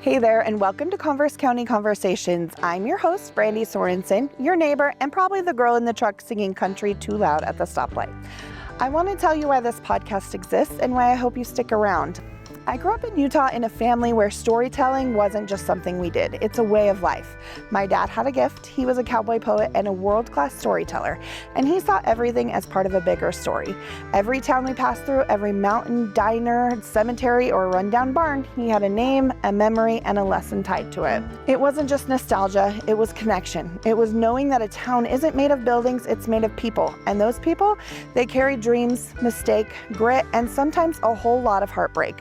Hey there, and welcome to Converse County Conversations. I'm your host, Brandy Sorensen, your neighbor, and probably the girl in the truck singing country too loud at the stoplight. I want to tell you why this podcast exists and why I hope you stick around. I grew up in Utah in a family where storytelling wasn't just something we did. It's a way of life. My dad had a gift. He was a cowboy poet and a world-class storyteller, and he saw everything as part of a bigger story. Every town we passed through, every mountain, diner, cemetery, or rundown barn, he had a name, a memory, and a lesson tied to it. It wasn't just nostalgia, it was connection. It was knowing that a town isn't made of buildings, it's made of people. And those people, they carry dreams, mistake, grit, and sometimes a whole lot of heartbreak,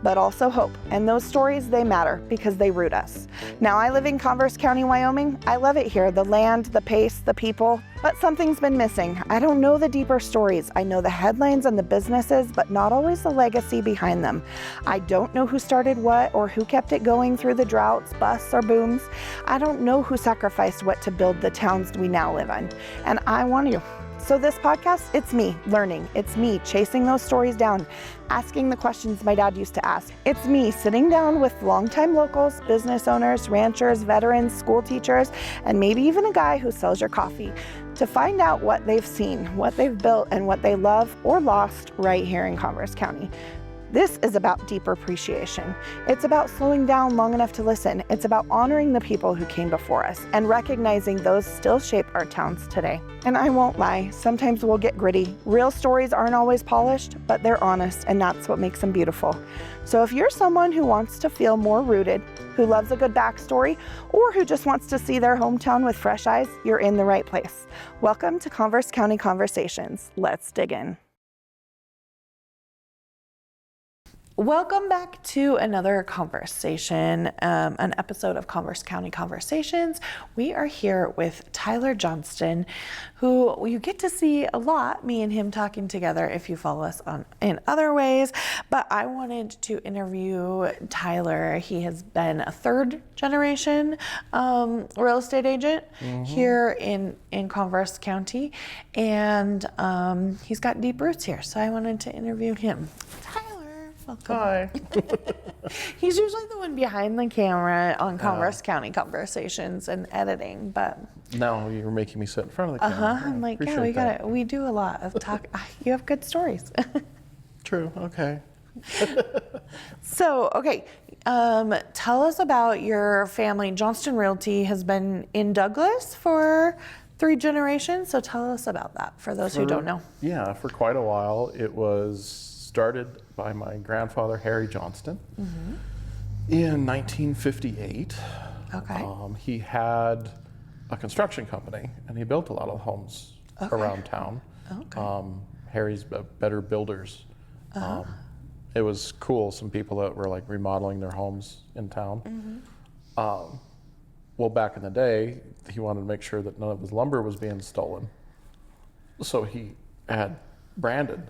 but also hope. And those stories, they matter because they root us. Now I live in Converse County, Wyoming. I love it here, the land, the pace, the people, but something's been missing. I don't know the deeper stories. I know the headlines and the businesses, but not always the legacy behind them. I don't know who started what or who kept it going through the droughts, busts, or booms. I don't know who sacrificed what to build the towns we now live in, and I want you. So this podcast, it's me learning. It's me chasing those stories down, asking the questions my dad used to ask. It's me sitting down with longtime locals, business owners, ranchers, veterans, school teachers, and maybe even a guy who sells your coffee to find out what they've seen, what they've built, and what they love or lost right here in Converse County. This is about deeper appreciation. It's about slowing down long enough to listen. It's about honoring the people who came before us and recognizing those still shape our towns today. And I won't lie, sometimes we'll get gritty. Real stories aren't always polished, but they're honest, and that's what makes them beautiful. So if you're someone who wants to feel more rooted, who loves a good backstory, or who just wants to see their hometown with fresh eyes, you're in the right place. Welcome to Converse County Conversations. Let's dig in. Welcome back to another conversation, an episode of Converse County Conversations. We are here with Tyler Johnston, who you get to see a lot, me and him talking together if you follow us in other ways. But I wanted to interview Tyler. He has been a third generation real estate agent here in Converse County, and he's got deep roots here. So I wanted to interview him. Welcome. Hi. He's usually the one behind the camera on Converse County Conversations and editing, but now you're making me sit in front of the camera. I'm like, yeah, we do a lot of talk. You have good stories. True. Okay. So, okay, tell us about your family. Johnston Realty has been in Douglas for 3 generations. So tell us about that for those who don't know. Yeah, for quite a while. It was started by my grandfather, Harry Johnston, in 1958. Okay. He had a construction company, and he built a lot of homes around town. Okay. Harry's Better Builders. It was cool, some people that were like remodeling their homes in town. Well, back in the day, he wanted to make sure that none of his lumber was being stolen. So he had branded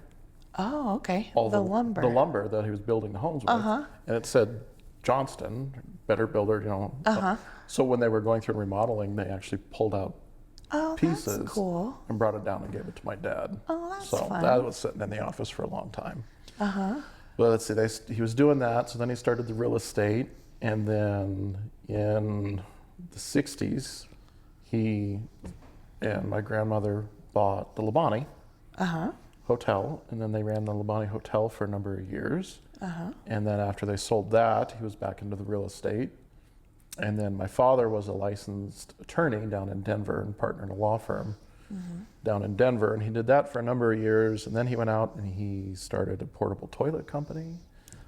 Oh, okay. all the lumber. The lumber that he was building the homes with. And it said Johnston, Better Builder, you know. So when they were going through remodeling, they actually pulled out pieces that's cool. and brought it down and gave it to my dad. Oh, that's so fun. that was sitting in the office for a long time. Well, let's see, he was doing that, so then he started the real estate, and then in the 60s, he and my grandmother bought the LaBonte Hotel, and then they ran the LaBonte Hotel for a number of years. And then after they sold that, he was back into the real estate. And then my father was a licensed attorney down in Denver and partner in a law firm down in Denver. And he did that for a number of years. And then he went out and he started a portable toilet company.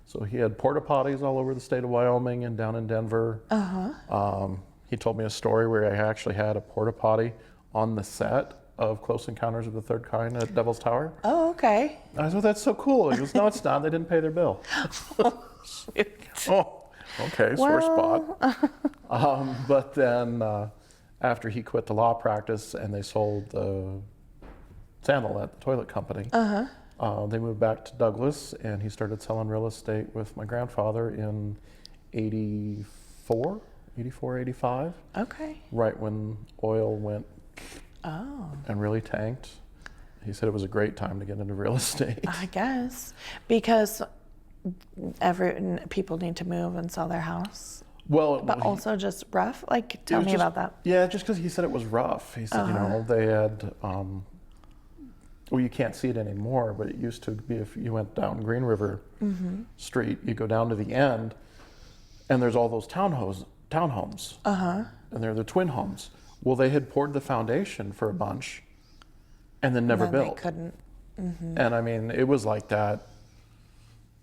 So he had porta potties all over the state of Wyoming and down in Denver. He told me a story where he actually had a porta potty on the set of Close Encounters of the Third Kind at Devil's Tower. Oh, okay. I said, that's so cool. He goes, no, it's not. They didn't pay their bill. Oh, okay, sore spot. But then after he quit the law practice and they sold the Sandal at the toilet company, they moved back to Douglas, and he started selling real estate with my grandfather in 84, 85. Okay. Right when oil went and really tanked. He said it was a great time to get into real estate. I guess, because people need to move and sell their house. Well, But also just rough? Like, tell me about that. Yeah, just because he said it was rough. He said, they had, well, you can't see it anymore, but it used to be if you went down Green River Street, you go down to the end, and there's all those townhomes. And they're the twin homes. Well, they had poured the foundation for a bunch and then never built. They couldn't. And I mean, it was like that,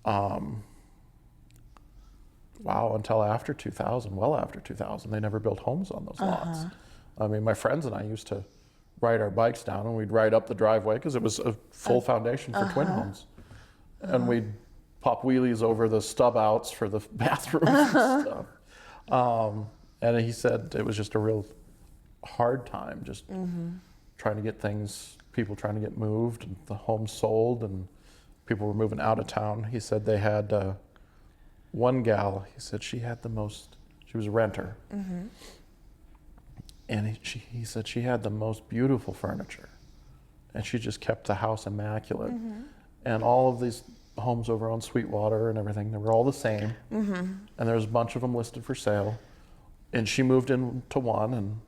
until after 2000, well after 2000, they never built homes on those lots. I mean, my friends and I used to ride our bikes down and we'd ride up the driveway because it was a full foundation for twin homes. And we'd pop wheelies over the stub outs for the bathrooms and stuff. And he said it was just a real hard time, just trying to get people trying to get moved, and the homes sold, and people were moving out of town. He said they had one gal, he said she was a renter. And he said she had the most beautiful furniture, and she just kept the house immaculate. And all of these homes over on Sweetwater and everything, they were all the same. And there was a bunch of them listed for sale. And she moved into one and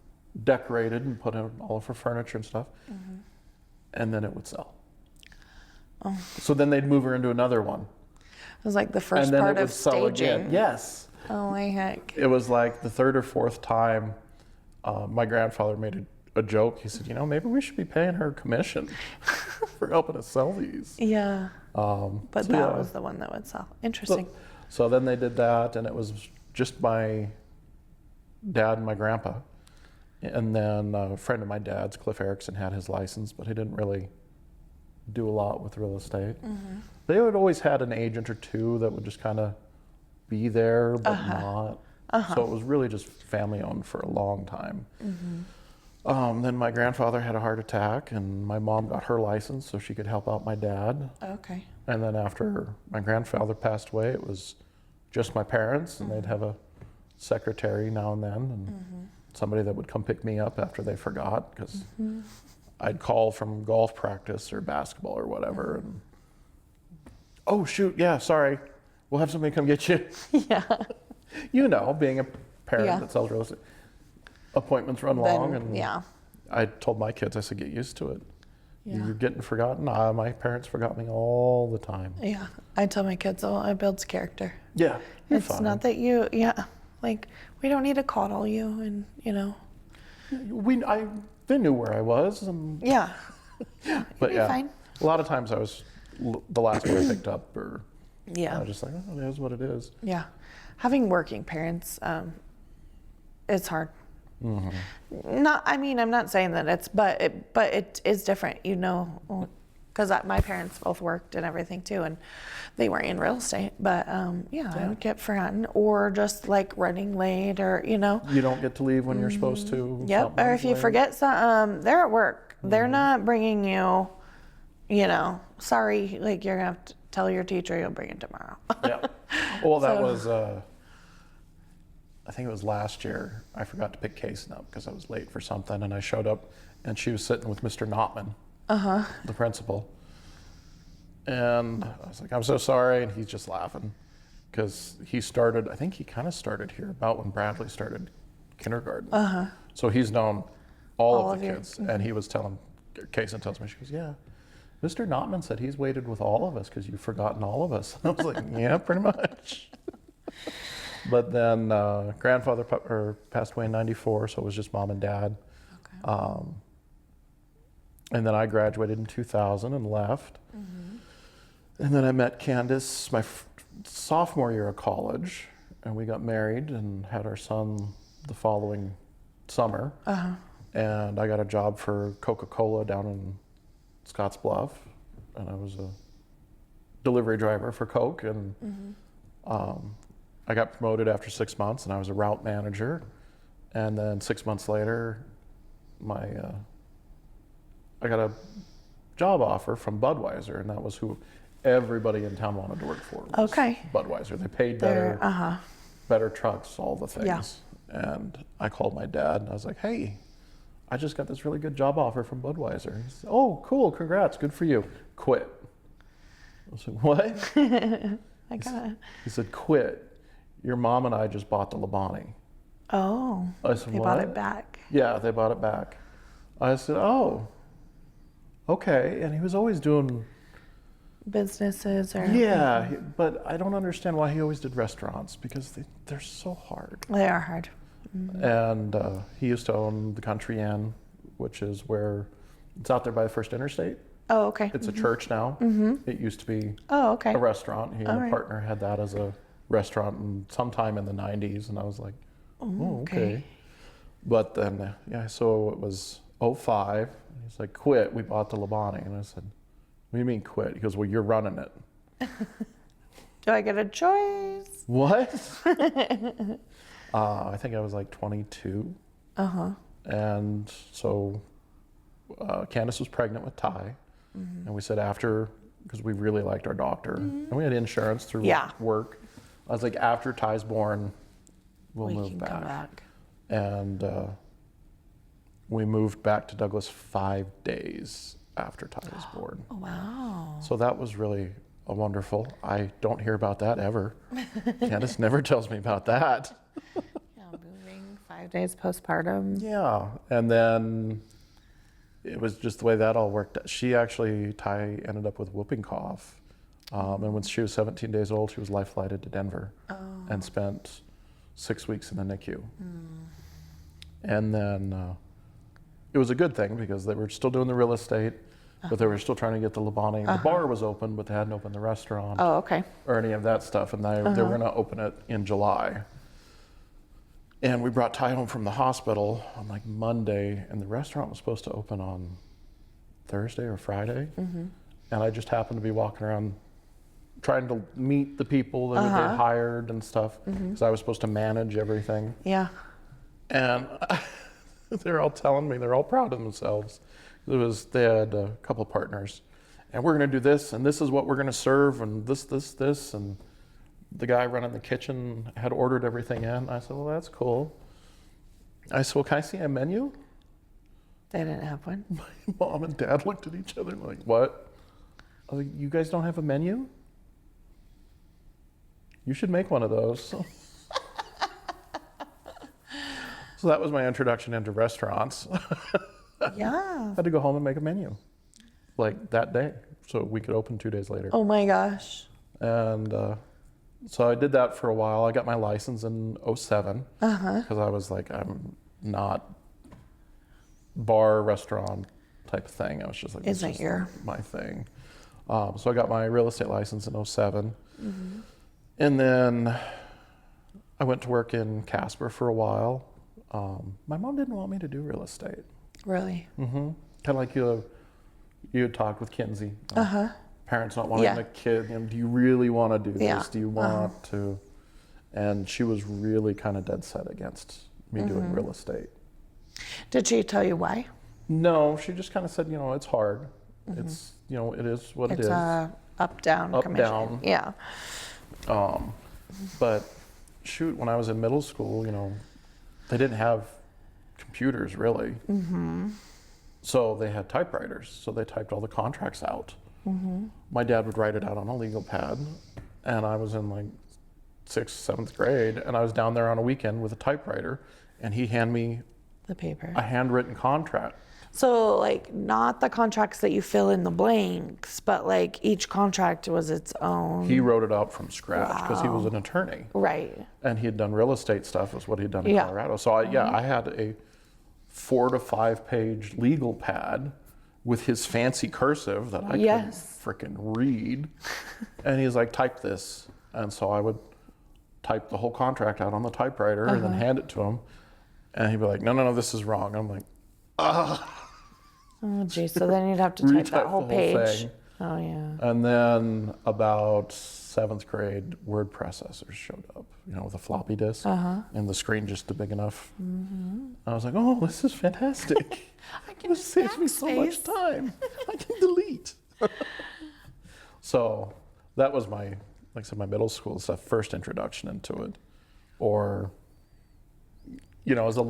decorated and put in all of her furniture and stuff. And then it would sell. So then they'd move her into another one. It was like the first part of staging. Yes. Oh my heck. It was like the third or fourth time. My grandfather made a joke. He said, maybe we should be paying her commission for helping us sell these. Yeah. But that was the one that would sell. Interesting. So then they did that, and it was just my dad and my grandpa. And then a friend of my dad's, Cliff Erickson, had his license, but he didn't really do a lot with real estate. They had always had an agent or two that would just kind of be there, but not. So it was really just family owned for a long time. Then my grandfather had a heart attack, and my mom got her license so she could help out my dad. Okay. And then after my grandfather passed away, it was just my parents, and they'd have a secretary now and then, and somebody that would come pick me up after they forgot, because I'd call from golf practice or basketball or whatever, and oh shoot, yeah, sorry, we'll have somebody come get you. Yeah. Being a parent that sells real estate, appointments run long, and I told my kids, I said, get used to it. You're getting forgotten. My parents forgot me all the time. Yeah, I tell my kids, it builds character. Yeah, it's fine. Not that like, we don't need to coddle you, and they knew where I was, and but fine. A lot of times I was the last one I picked up, or I was just like, oh, it is what it is. Yeah, having working parents, it's hard. Not, I'm not saying that but it is different, because my parents both worked and everything too, and they weren't in real estate, but I would get forgotten, or just like running late, or you don't get to leave when you're supposed to. Yep. Or if you forget they're at work, they're not bringing you, sorry, like you're gonna have to tell your teacher you'll bring it tomorrow. Yeah. Well, that was I think it was last year. I forgot to pick Kaysen up because I was late for something, and I showed up, and she was sitting with Mr. Notman, the principal. And I was like, I'm so sorry, and he's just laughing because I think he kind of started here about when Bradley started kindergarten. So he's known all of the kids, and he was telling, Kaysen tells me, she goes, yeah, Mr. Notman said he's waited with all of us because you've forgotten all of us. And I was like, yeah, pretty much. But then grandfather passed away in '94, so it was just mom and dad. Okay. And then I graduated in 2000 and left. And then I met Candace my sophomore year of college, and we got married and had our son the following summer. And I got a job for Coca-Cola down in Scottsbluff, and I was a delivery driver for Coke, and I got promoted after 6 months, and I was a route manager. And then 6 months later, I got a job offer from Budweiser, and that was who everybody in town wanted to work for. Okay. Budweiser. They paid better, better trucks, all the things. Yeah. And I called my dad, and I was like, hey, I just got this really good job offer from Budweiser. He said, oh, cool, congrats, good for you. Quit. I was like, what? I got it. He said, quit. your mom and I just bought the LaBonte. Oh, I said, they what? bought it back. Yeah, they bought it back. I said, oh, okay. And he was always doing... Businesses or... Yeah, but I don't understand why he always did restaurants, because they're so hard. They are hard. And he used to own the Country Inn, which is where... It's out there by the First Interstate. Oh, okay. It's a church now. It used to be a restaurant. He and a partner had that as a restaurant sometime in the 90s, and I was like, oh, okay. But then, so it was 05. He's like, quit. We bought the LaBonte. And I said, what do you mean quit? He goes, well, you're running it. Do I get a choice? What? I think I was like 22. And so Candace was pregnant with Ty. And we said after, because we really liked our doctor, and we had insurance through work. I was like, after Ty's born, we'll move back. Come back. And we moved back to Douglas 5 days after Ty was born. Oh, wow. So that was really wonderful. I don't hear about that ever. Candace never tells me about that. Moving 5 days postpartum. Yeah, and then it was just the way that all worked. Ty ended up with whooping cough. And when she was 17 days old, she was life flighted to Denver and spent 6 weeks in the NICU. And then it was a good thing because they were still doing the real estate, but they were still trying to get the LaBonte. The bar was open, but they hadn't opened the restaurant or any of that stuff. And they were going to open it in July. And we brought Ty home from the hospital on like Monday, and the restaurant was supposed to open on Thursday or Friday. And I just happened to be walking around trying to meet the people that would get hired and stuff, because I was supposed to manage everything. Yeah. And they're all telling me, they're all proud of themselves. They had a couple partners, and we're going to do this, and this is what we're going to serve, and this, and the guy running the kitchen had ordered everything in. I said, well, that's cool. I said, well, can I see a menu? They didn't have one. My mom and dad looked at each other like, what? I was like, you guys don't have a menu? You should make one of those. So that was my introduction into restaurants. Yeah. I had to go home and make a menu, like that day, so we could open 2 days later. Oh my gosh. And so I did that for a while. I got my license in 07 because I was like, I'm not bar, restaurant type of thing. I was just like, this is my thing. So I got my real estate license in 07. And then I went to work in Casper for a while. My mom didn't want me to do real estate. Really? Kind of like you had talked with Kinsey. Parents not wanting a kid. Do you really want to do this? Do you want to? And she was really kind of dead set against me doing real estate. Did she tell you why? No, she just kind of said, it's hard. It's, it is what it is. It's up-down commission. Up-down. Yeah. But shoot, when I was in middle school, they didn't have computers really. So they had typewriters. So they typed all the contracts out. My dad would write it out on a legal pad, and I was in like 6th, 7th grade, and I was down there on a weekend with a typewriter, and he'd hand me the paper, a handwritten contract. So like not the contracts that you fill in the blanks, but like each contract was its own. He wrote it out from scratch because he was an attorney. Right. And he had done real estate stuff, is what he'd done in Colorado. So I had a 4 to 5 page legal pad with his fancy cursive that I couldn't freaking read. And he's like, type this. And so I would type the whole contract out on the typewriter and then hand it to him. And he'd be like, no, this is wrong. I'm like, Oh, geez. So then you'd have to type that whole page. Thing. Oh, yeah. And then about 7th grade, word processors showed up, with a floppy disk and the screen just big enough. I was like, oh, this is fantastic. This saves me so much time. I can delete. So that was my middle school stuff, first introduction into it. Or, as a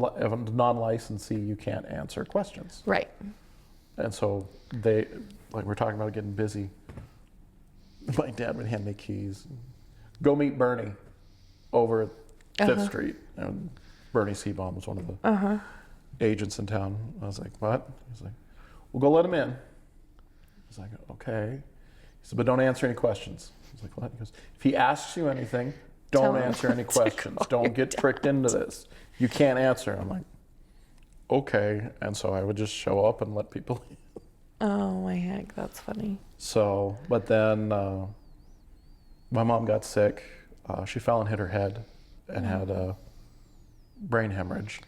non-licensee, you can't answer questions. Right. And so we're talking about getting busy. My dad would hand me keys. Go meet Bernie. over at 5th Street. And Bernie Seabaum was one of the agents in town. I was like, what? He's like, well, go let him in. I was like, okay. He said, but don't answer any questions. I was like, what? He goes, if he asks you anything, don't answer any questions. Don't get tricked into this. You can't answer. I'm like, okay. And so I would just show up and let people in. Oh my heck, that's funny. So, but then my mom got sick. She fell and hit her head and had a brain hemorrhage.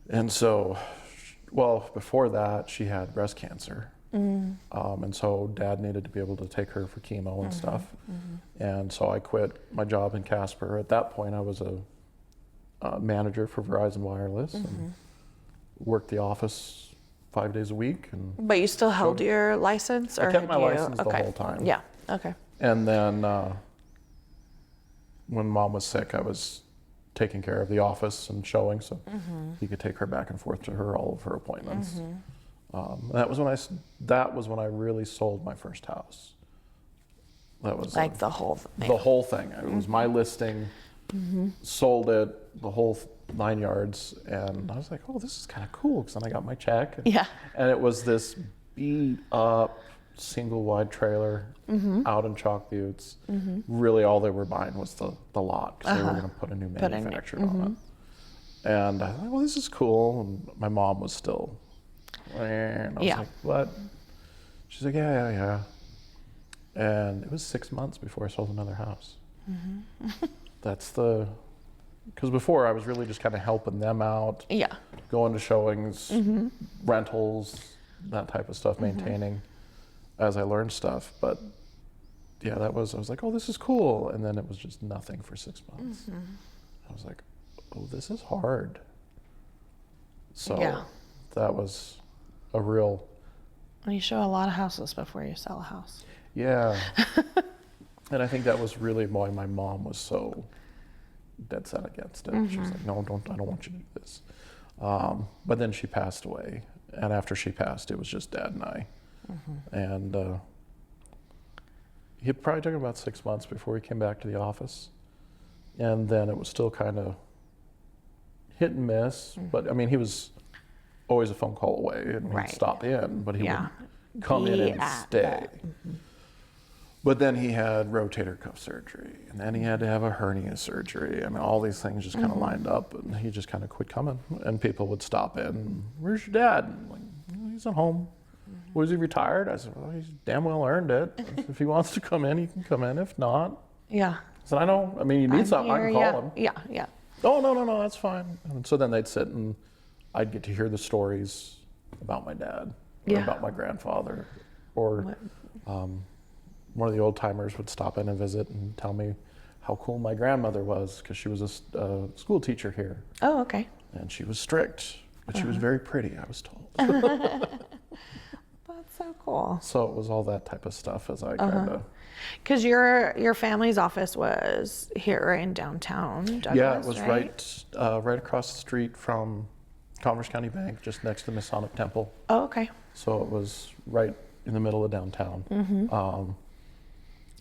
And so, well, before that, she had breast cancer. And so Dad needed to be able to take her for chemo and stuff. And so I quit my job in Casper. At that point, I was a manager for Verizon Wireless and worked the office 5 days a week. But you still held your license? Or I kept my license the whole time. Yeah, okay. And then when Mom was sick, I was taking care of the office and showing, so he could take her back and forth to all of her appointments. That was when I really sold my first house. That was like the whole thing. The whole thing. It was my listing, sold it, the whole 9 yards, and I was like, oh, this is kind of cool, because then I got my check. And it was this beat up single wide trailer out in Chalk Buttes. Really all they were buying was the lot, because they were going to put a new manufacturer on it. And I thought, well, this is cool. And my mom was still, and I was like, what? She's like, yeah. And it was 6 months before I sold another house. That's because before I was really just kind of helping them out. Going to showings, rentals, that type of stuff, maintaining as I learned stuff. But yeah, I was like, oh, this is cool. And then it was just nothing for 6 months. I was like, oh, this is hard. So that was a real... You show a lot of houses before you sell a house. Yeah. And I think that was really why my mom was so dead set against it. She was like, no, I don't want you to do this. But then she passed away. And after she passed, it was just Dad and I. And it probably took about 6 months before he came back to the office. And then it was still kind of hit and miss. But I mean, he was always a phone call away, and he'd stop in, but he would come in and stay. But then he had rotator cuff surgery, and then he had to have a hernia surgery. I mean, all these things just kind of lined up, and he just kind of quit coming. And people would stop in, where's your dad? And I'm like, he's at home. Was he retired? I said, well, he's damn well earned it. If he wants to come in, he can come in. If not. I said, I know. I mean, you need something, I can call him. Oh, no, that's fine. And so then they'd sit, and I'd get to hear the stories about my dad, or about my grandfather, or one of the old timers would stop in and visit and tell me how cool my grandmother was, because she was a school teacher here. Oh, okay. And she was strict, but she was very pretty, I was told. That's so cool. So it was all that type of stuff as I kind of... Because your family's office was here in downtown Douglas, yeah, it was right across the street from Converse County Bank, just next to the Masonic Temple. Oh, okay. So it was right in the middle of downtown.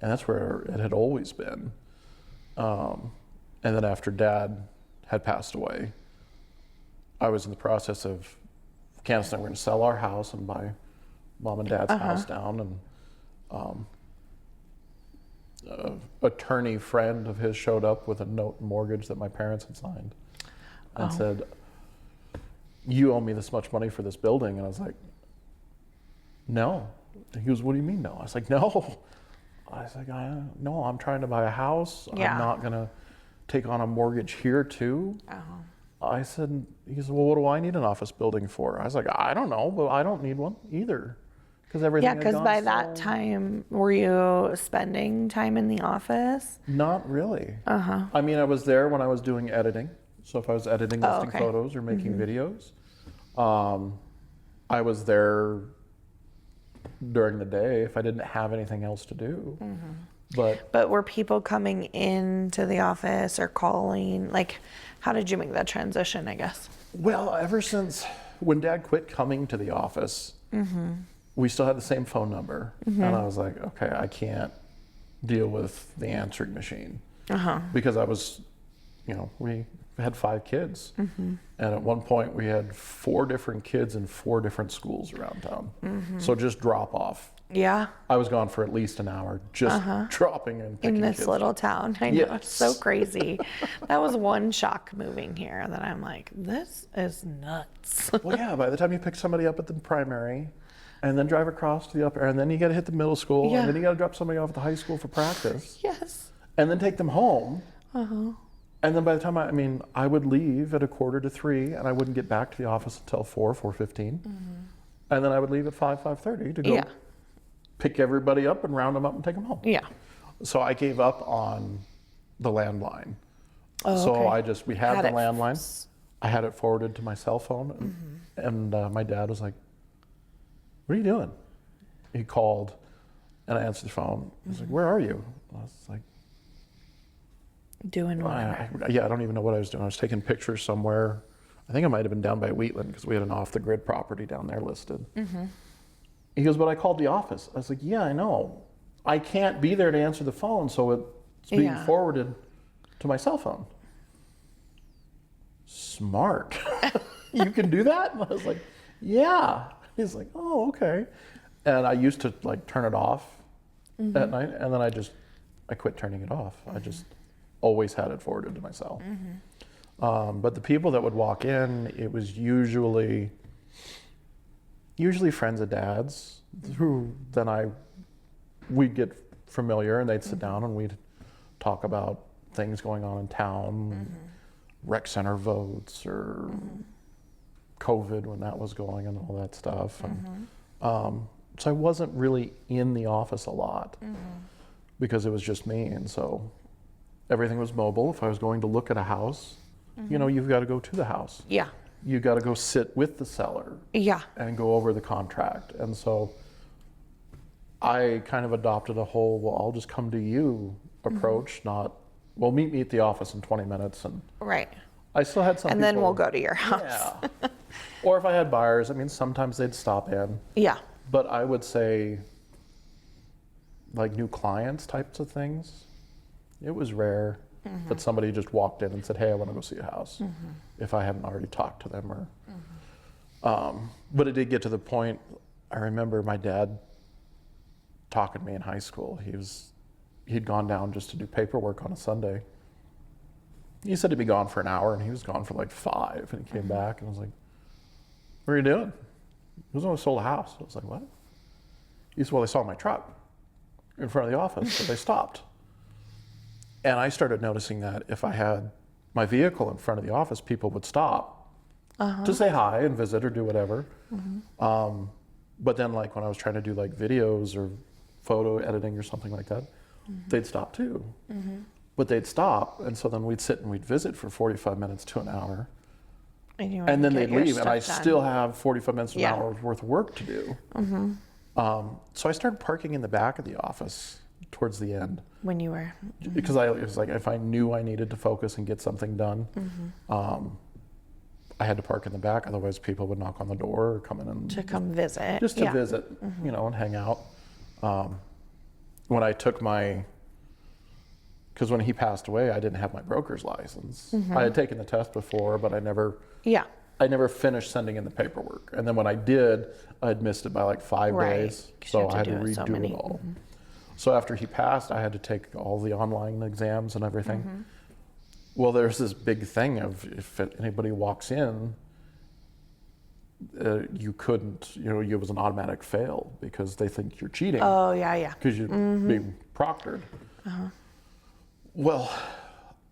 And that's where it had always been. And then after Dad had passed away, I was in the process of, Candace and I were going to sell our house and buy Mom and Dad's house down. And an attorney friend of his showed up with a note and mortgage that my parents had signed and said, you owe me this much money for this building. And I was like, no. He goes, what do you mean no? I was like, no. I was like, no, I'm trying to buy a house. I'm not going to take on a mortgage here too. I said, he said, well, what do I need an office building for? I was like, I don't know, but I don't need one either. Because everything because by that time, were you spending time in the office? Not really. I mean, I was there when I was doing editing. So if I was editing listing photos or making videos, I was there during the day if I didn't have anything else to do. But were people coming into the office or calling? Like, how did you make that transition, I guess? Well, ever since when Dad quit coming to the office, we still had the same phone number. And I was like, okay, I can't deal with the answering machine. because I was, we had 5 kids. And at one point we had 4 different kids in 4 different schools around town. So just drop off. Yeah. I was gone for at least an hour just dropping and picking In this kids little up. town. I know. Yes. It's so crazy. That was one shock moving here that I'm like, this is nuts. Well, yeah, by the time you pick somebody up at the primary and then drive across to the upper, and then you got to hit the middle school, Yeah. and then you got to drop somebody off at the high school for practice, Yes. and then take them home. And then by the time I would leave at 2:45, and I wouldn't get back to the office until 4:15. And then I would leave at 5:30 to go Yeah. pick everybody up and round them up and take them home. Yeah. So I gave up on the landline. Oh, So okay. we had the it landline. I had it forwarded to my cell phone, and my dad was like, "What are you doing?" He called, and I answered the phone. He was like, "Where are you?" I was like, Doing what? I don't even know what I was doing. I was taking pictures somewhere. I think I might have been down by Wheatland because we had an off-the-grid property down there listed. He goes, "But I called the office." I was like, "Yeah, I know. I can't be there to answer the phone, so it's being Yeah. forwarded to my cell phone." Smart. You can do that? And I was like, "Yeah." He's like, "Oh, okay." And I used to turn it off at night, and then I quit turning it off. I just always had it forwarded to my cell. But the people that would walk in, it was usually friends of Dad's who then we'd get familiar, and they'd sit down and we'd talk about things going on in town, rec center votes or COVID when that was going and all that stuff. And, so I wasn't really in the office a lot because it was just me, and so everything was mobile. If I was going to look at a house, you've got to go to the house. Yeah. You got to go sit with the seller Yeah. and go over the contract. And so I kind of adopted a whole, well, I'll just come to you approach, not, well, meet me at the office in 20 minutes. And Right. I still had some And people, then we'll go to your house. Yeah. Or if I had buyers, sometimes they'd stop in. Yeah. But I would say, new clients types of things, it was rare that somebody just walked in and said, "Hey, I want to go see a house," if I hadn't already talked to them. Or, but it did get to the point. I remember my dad talking to me in high school. He'd gone down just to do paperwork on a Sunday. He said he'd be gone for an hour, and he was gone for 5, and he came back and I was like, "What are you doing?" He was only sold a house. I was like, "What?" He said, "Well, they saw my truck in front of the office, but they stopped." And I started noticing that if I had my vehicle in front of the office, people would stop to say hi and visit or do whatever. But then when I was trying to do videos or photo editing or something like that, they'd stop too. But they'd stop, and so then we'd sit and we'd visit for 45 minutes to an hour. And then they'd leave, and I still have 45 minutes to an hour worth of work to do. So I started parking in the back of the office towards the end. When you were. Because it was if I knew I needed to focus and get something done, I had to park in the back. Otherwise, people would knock on the door or come in and To come visit. just to visit, and hang out. When I took because when he passed away, I didn't have my broker's license. I had taken the test before, but I never finished sending in the paperwork. And then when I did, I had missed it by 5 days. 'Cause you So have to I had do to it so redo many. it all. So after he passed, I had to take all the online exams and everything. Well, there's this big thing of if anybody walks in, you couldn't, it was an automatic fail because they think you're cheating. Oh, yeah. Because you're being proctored. Well,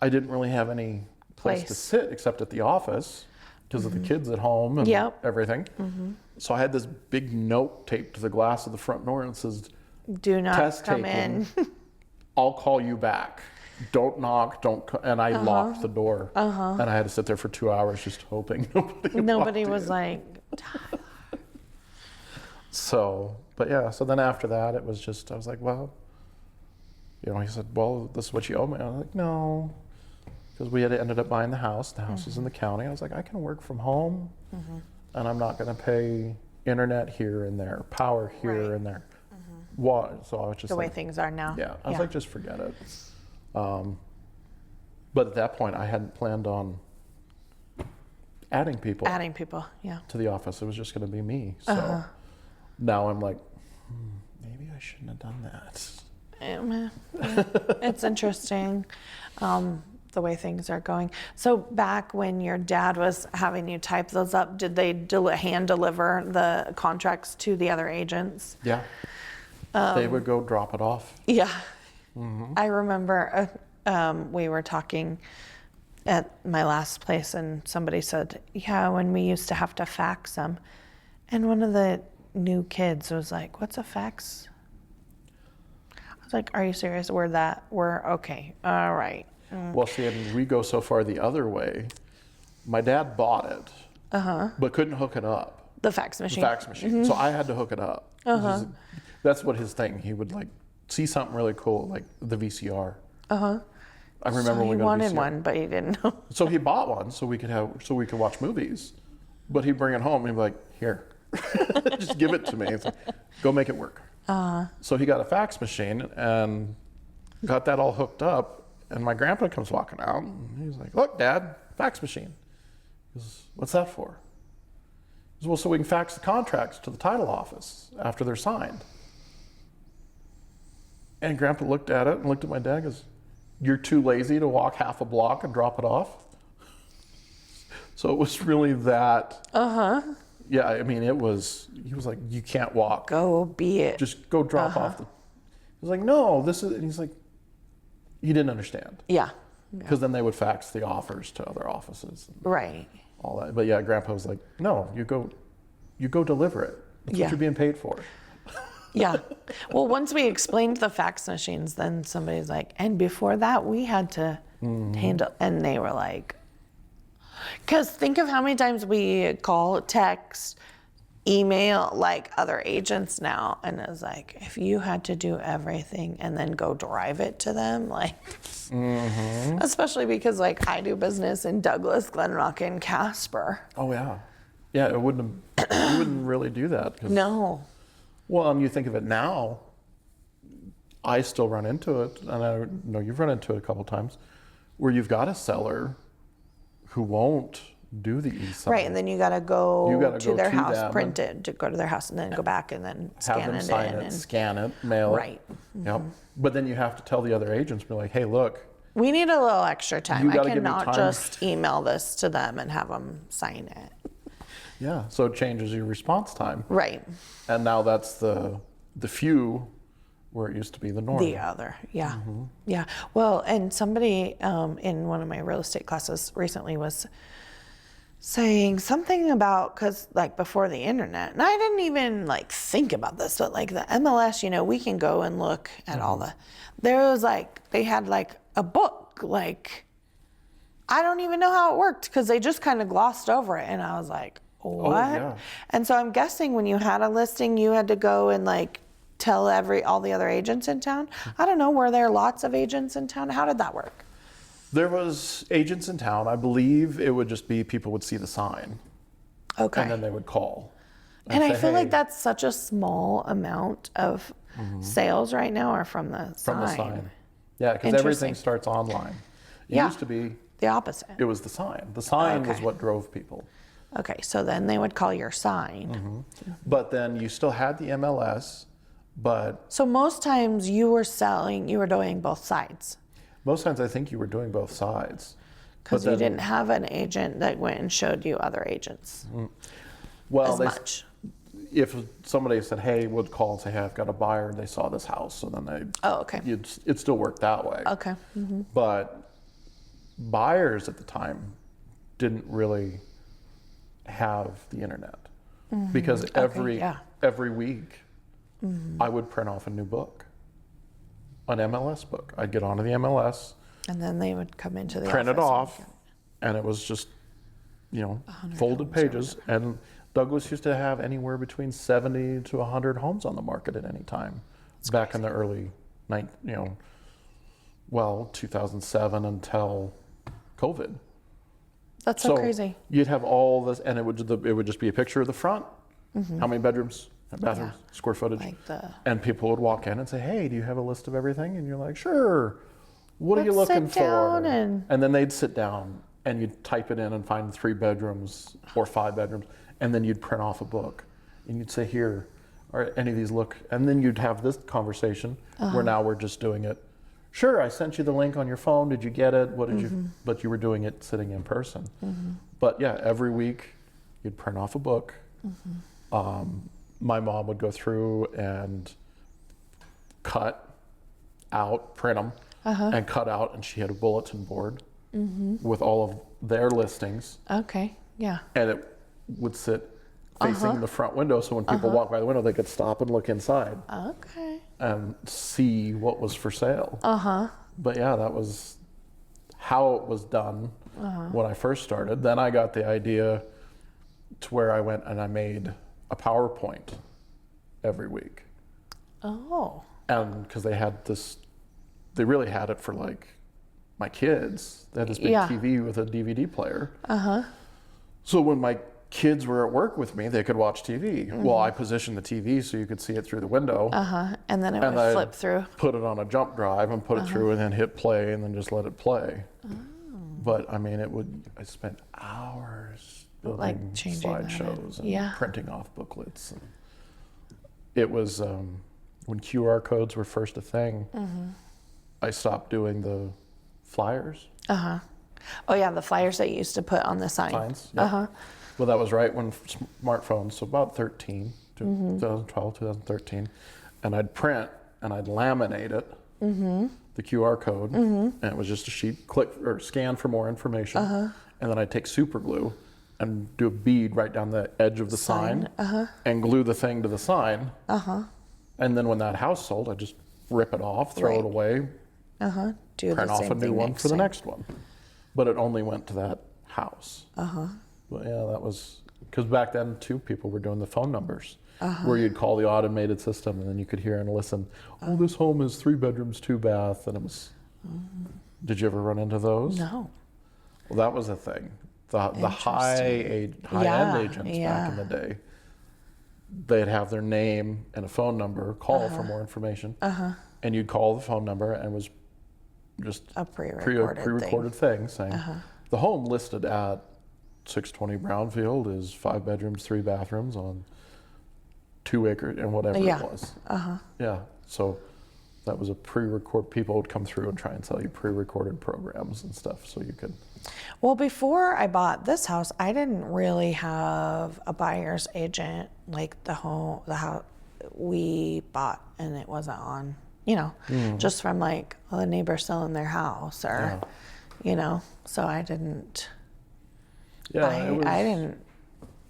I didn't really have any place to sit except at the office because of the kids at home and everything. So I had this big note taped to the glass of the front door and it says, Do not "Test come taking. in. I'll call you back. Don't knock, and I locked the door. And I had to sit there for 2 hours just hoping Nobody walked was in. like, So, but yeah, so then after that, it was just, I was like, well, he said, "Well, this is what you owe me." I was like, "No," because we had ended up buying the house. The house is in the county. I was like, "I can work from home, and I'm not going to pay internet here and there, power here and there." So I was just the way things are now. yeah, I was like, just forget it. But at that point, I hadn't planned on adding people Yeah. to the office. It was just going to be me. So now I'm like, maybe I shouldn't have done that. Yeah. It's interesting the way things are going. So back when your dad was having you type those up, did they hand deliver the contracts to the other agents? Yeah. They would go drop it off. Yeah. I remember we were talking at my last place and somebody said, yeah, when we used to have to fax them. And one of the new kids was like, what's a fax? I was like, are you serious? We're okay. All right. Well, see, and we go so far the other way. My dad bought it, but couldn't hook it up. The fax machine. The fax machine. So I had to hook it up. That's what his thing. He would like see something really cool, like the VCR. I remember so when we he got wanted VCR. one, but he didn't know. So he bought one so we could watch movies. But he'd bring it home and he'd be like, here, just give it to me. It's like, go make it work. So he got a fax machine and got that all hooked up. And my grandpa comes walking out and he's like, look, Dad, fax machine. He goes, what's that for? He goes, well, so we can fax the contracts to the title office after they're signed. And Grandpa looked at it and looked at my dad and goes, you're too lazy to walk half a block and drop it off? So it was really that. Yeah, I mean, he was like, you can't walk. Go be it. Just go drop off. He was like, no, this is, and he's like, you didn't understand. Yeah. Because then they would fax the offers to other offices. Right. All that. But yeah, Grandpa was like, no, you go deliver it. That's what you're being paid for. Yeah. Well, once we explained the fax machines, then somebody's like, and before that, we had to handle, and they were like, because think of how many times we call, text, email, like other agents now. And it was like, if you had to do everything and then go drive it to them, like, especially because like I do business in Douglas, Glen Rock, and Casper. Oh, yeah. Yeah, you wouldn't really do that. No. Well, and you think of it now, I still run into it, and I know you've run into it a couple times, where you've got a seller who won't do the e-sign. Right, and then you got to go to their house, print it, to go to their house, and then go back and then scan it sign in. it, scan it, mail it. Right. Yep. But then you have to tell the other agents, be like, hey, look. We need a little extra time. You I gotta give me cannot time. just email this to them and have them sign it. Yeah, so it changes your response time. Right. And now that's the few where it used to be the norm. The other, yeah. Yeah. Well, and somebody in one of my real estate classes recently was saying something about, because like before the internet, and I didn't even like think about this, but like the MLS, you know, we can go and look at all there was like, they had like a book, like, I don't even know how it worked because they just kind of glossed over it. And I was like, what? Oh, yeah. And so I'm guessing when you had a listing, you had to go and like tell all the other agents in town. I don't know, were there lots of agents in town? How did that work? There was agents in town. I believe it would just be people would see the sign. Okay. And then they would call. And I say, feel hey, like that's such a small amount of sales right now are from the sign. From the sign. Yeah, because everything starts online. It used to be the opposite. It was the sign. The sign was what drove people. Okay, so then they would call your sign. But then you still had the MLS, but So most times you were doing both sides. most times I think you were doing both sides. Because you didn't have an agent that went and showed you other agents Well, as much. If somebody said, hey, would call and say, hey, I've got a buyer, and they saw this house, so then it still worked that way. Okay. But buyers at the time didn't really have the internet because every week I would print off a new book, an MLS book. I'd get onto the MLS, and then they would come into the print it office off, and it was just, folded pages. And Douglas used to have anywhere between 70 to 100 homes on the market at any time. Back in the early 2007 until COVID. That's so crazy. You'd have all this, and it would just be a picture of the front, how many bedrooms, bathrooms, square footage, and people would walk in and say, hey, do you have a list of everything? And you're like, sure. what are you Let's looking sit down for? and then they'd sit down and you'd type it in and find 3 bedrooms or 5 bedrooms. And then you'd print off a book and you'd say, here, are any of these look? And then you'd have this conversation where now we're just doing it. Sure, I sent you the link on your phone. Did you get it? What did you? But you were doing it sitting in person. But yeah, every week you'd print off a book. My mom would go through and cut out, print them, and cut out, and she had a bulletin board with all of their listings. Okay, yeah. And it would sit facing the front window, so when people walk by the window, they could stop and look inside. Okay. And see what was for sale. But yeah, that was how it was done when I first started. Then I got the idea to where I went and I made a PowerPoint every week. Oh. And because they had this, they really had it for like my kids. They had this big TV with a DVD player. So when my kids were at work with me, they could watch TV. Well, I positioned the TV so you could see it through the window. And then it would I'd flip through. put it on a jump drive and put it through and then hit play and then just let it play. But I mean, I spent hours building Like changing that slideshows in. and printing off booklets. And it was when QR codes were first a thing, I stopped doing the flyers. Oh yeah, the flyers that you used to put on the sign. Signs. Yeah. Well, that was right when smartphones, so about 2012, 2013. And I'd print and I'd laminate it, the QR code, and it was just a sheet, click or scan for more information. And then I'd take super glue and do a bead right down the edge of the sign, and glue the thing to the sign. And then when that house sold, I'd just rip it off, throw it away, Do print the off same a new thing one next for the time. next one. But it only went to that house. But yeah, that was, because back then too, people were doing the phone numbers, where you'd call the automated system and then you could hear and listen, oh, this home is 3 bedrooms, 2 bath, and it was, did you ever run into those? No. Well, that was a thing. The high-end agents back in the day, they'd have their name and a phone number, call for more information, and you'd call the phone number and it was just A pre-recorded thing saying, the home listed at 620 Brownfield is 5 bedrooms, 3 bathrooms on 2 acres and whatever it was. Yeah, so that was a pre-record. People would come through and try and sell you pre-recorded programs and stuff so you could. Well, before I bought this house, I didn't really have a buyer's agent like the house we bought, and it wasn't on, just from like the neighbor selling their house or, so I didn't. Yeah, I didn't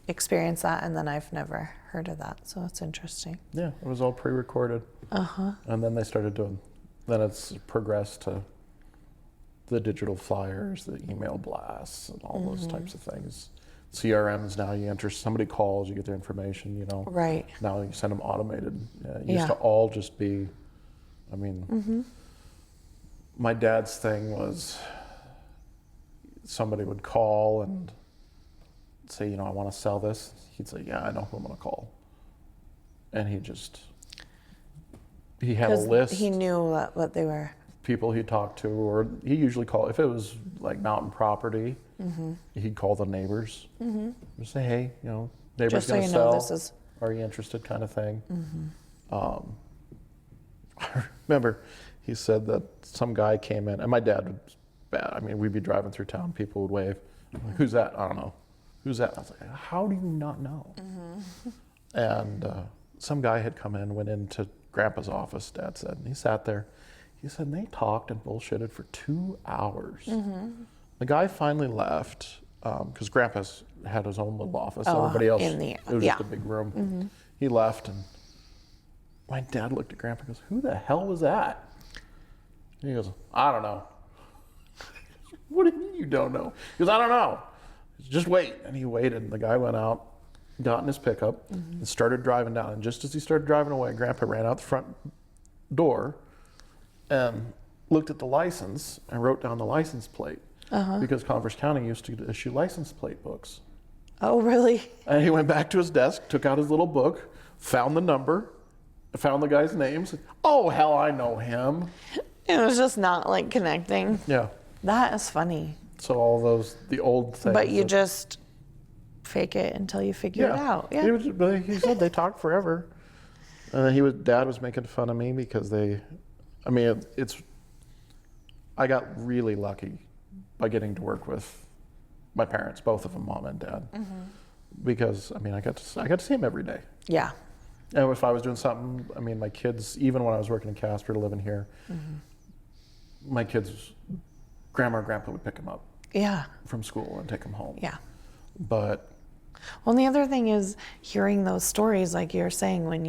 experience that, and then I've never heard of that, so that's interesting. Yeah, it was all pre-recorded. And then they started doing, then it's progressed to the digital flyers, the email blasts, and all those types of things. CRMs now, you enter, somebody calls, you get their information, Right. Now you send them automated. It used to all just be, I mean, my dad's thing was somebody would call and say, I want to sell this. He'd say, yeah, I know who I'm going to call. And he had a list. He knew what they were. People he talked to, or he usually called, if it was like mountain property, he'd call the neighbors. Just say, hey, neighbor's Just so going to you sell. know, this is. Are you interested, kind of thing. I remember he said that some guy came in, and my dad was bad. I mean, we'd be driving through town, people would wave. I'm like, who's that? I don't know. Who's that? I was like, how do you not know? And some guy had come in, went into Grandpa's office, Dad said, and he sat there. He said, and they talked and bullshitted for 2 hours. The guy finally left, because Grandpa's had his own little office. Everybody else, it was just a big room. He left, and my dad looked at Grandpa and goes, who the hell was that? And he goes, I don't know. What do you mean you don't know? He goes, I don't know. Just wait. And he waited, and the guy went out, got in his pickup, and started driving down. And just as he started driving away, Grandpa ran out the front door and looked at the license and wrote down the license plate, because Converse County used to issue license plate books. Oh, really? And he went back to his desk, took out his little book, found the number, found the guy's name, said, oh, hell, I know him. It was just not like connecting. Yeah. That is funny. So all the old things. But you just fake it until you figure it out. Yeah. He said they talked forever. And then Dad was making fun of me because I got really lucky by getting to work with my parents, both of them, Mom and Dad. Because, I got to see them every day. Yeah. And if I was doing something, my kids, even when I was working in Casper, living here, my kids, Grandma and Grandpa would pick them up. Yeah. From school and take them home. Yeah. But. Well, and the other thing is hearing those stories, like you're saying, when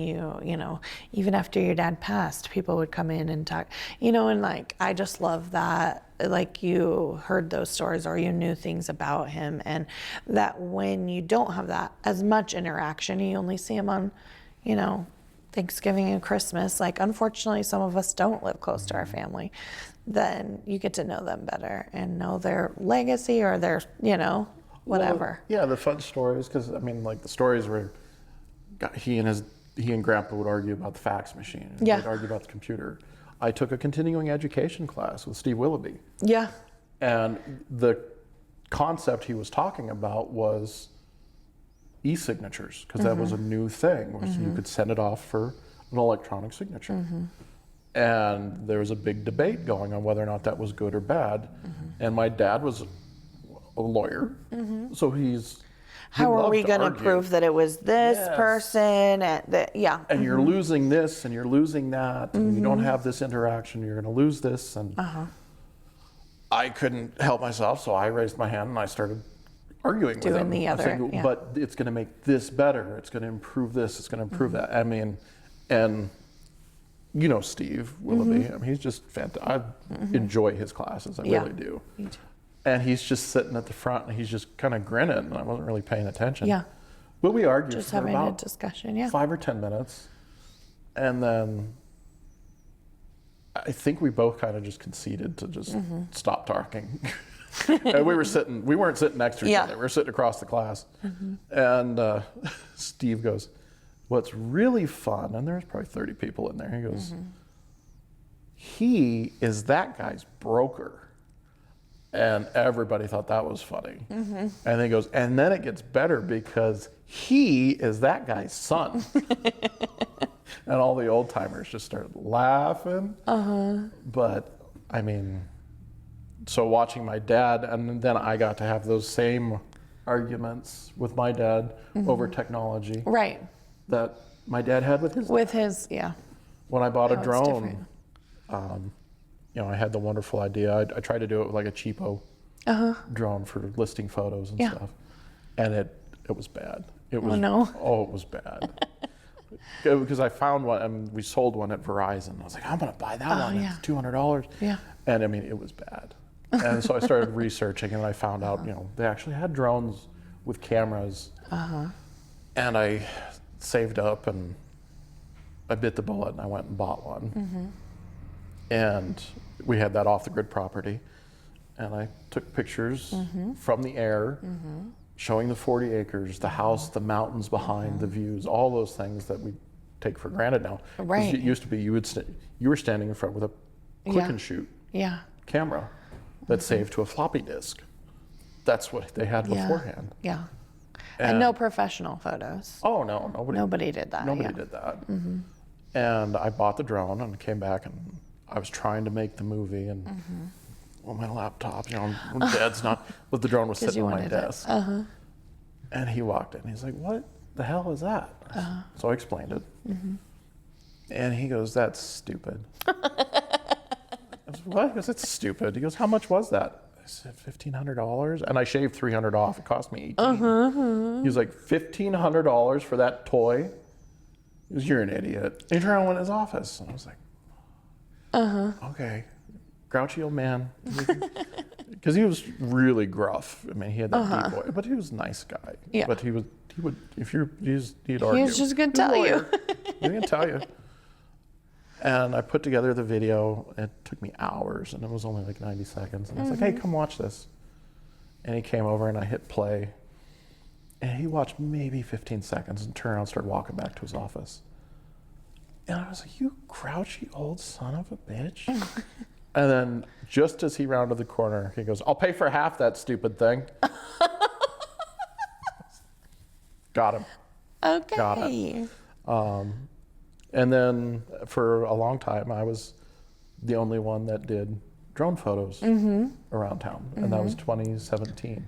even after your dad passed, people would come in and talk, and like, I just love that, like you heard those stories or you knew things about him, and that when you don't have that as much interaction, you only see him on, Thanksgiving and Christmas, like unfortunately some of us don't live close to our family, then you get to know them better and know their legacy or their, whatever. Well, yeah, the fun stories, because like the stories where he and Grandpa would argue about the fax machine. And they'd argue about the computer. I took a continuing education class with Steve Willoughby. Yeah. And the concept he was talking about was e-signatures, because that was a new thing, where you could send it off for an electronic signature. And there was a big debate going on whether or not that was good or bad. And my dad was a lawyer, so how are we going to prove that it was this person? And you're losing this, and you're losing that, and you don't have this interaction. You're going to lose this, and I couldn't help myself, so I raised my hand and I started arguing with him. The other, saying, but it's going to make this better. It's going to improve this. It's going to improve that. And Steve Willoughby. He's just fantastic. I enjoy his classes. I really do. Me too. And he's just sitting at the front, and he's just kind of grinning, and I wasn't really paying attention. Yeah. But we argued just for having about a discussion, 5 or 10 minutes. And then I think we both kind of just conceded to just stop talking. And we weren't sitting next to each other. We were sitting across the class. And Steve goes, what's really fun, and there's probably 30 people in there, he goes, he is that guy's broker. And everybody thought that was funny. And then he goes, and then it gets better because he is that guy's son. And all the old timers just started laughing. But so watching my dad, and then I got to have those same arguments with my dad over technology. Right. That my dad had with his. When I bought a drone, I had the wonderful idea. I tried to do it with like a cheapo drone for listing photos and stuff. And it was bad. It was, it was bad. Because I found one, and we sold one at Verizon. I was like, I'm going to buy that one. It's $200. Yeah. And it was bad. And so I started researching, and I found out, they actually had drones with cameras. And I saved up, and I bit the bullet, and I went and bought one. And we had that off the grid property. And I took pictures from the air, showing the 40 acres, the house, the mountains behind, the views, all those things that we take for granted now. Right. It used to be you were standing in front with a click and shoot camera that saved to a floppy disk. That's what they had beforehand. Yeah. And no professional photos. Oh, no. Nobody did that. Nobody did that. And I bought the drone and came back, and I was trying to make the movie, and on my laptop, Dad's not, but the drone was sitting on my desk. And he walked in, he's like, what the hell is that? So I explained it. And he goes, that's stupid. I said, what? He goes, it's stupid. He goes, how much was that? I said, $1,500. And I shaved $300 off. It cost me $1,800. He was like, $1,500 for that toy? He goes, you're an idiot. And he turned around and went in his office. And I was like, okay. Grouchy old man. Because he was really gruff. He had that deep voice, but he was a nice guy. Yeah. But he would, if he'd argue. He was just going to tell you. He's going to tell you. And I put together the video. It took me hours, and it was only like 90 seconds. And I was like, hey, come watch this. And he came over, and I hit play. And he watched maybe 15 seconds and turned around and started walking back to his office. And I was like, you grouchy old son of a bitch. And then just as he rounded the corner, he goes, I'll pay for half that stupid thing. Got him. Okay. Got it. And then for a long time, I was the only one that did drone photos around town. And that was 2017.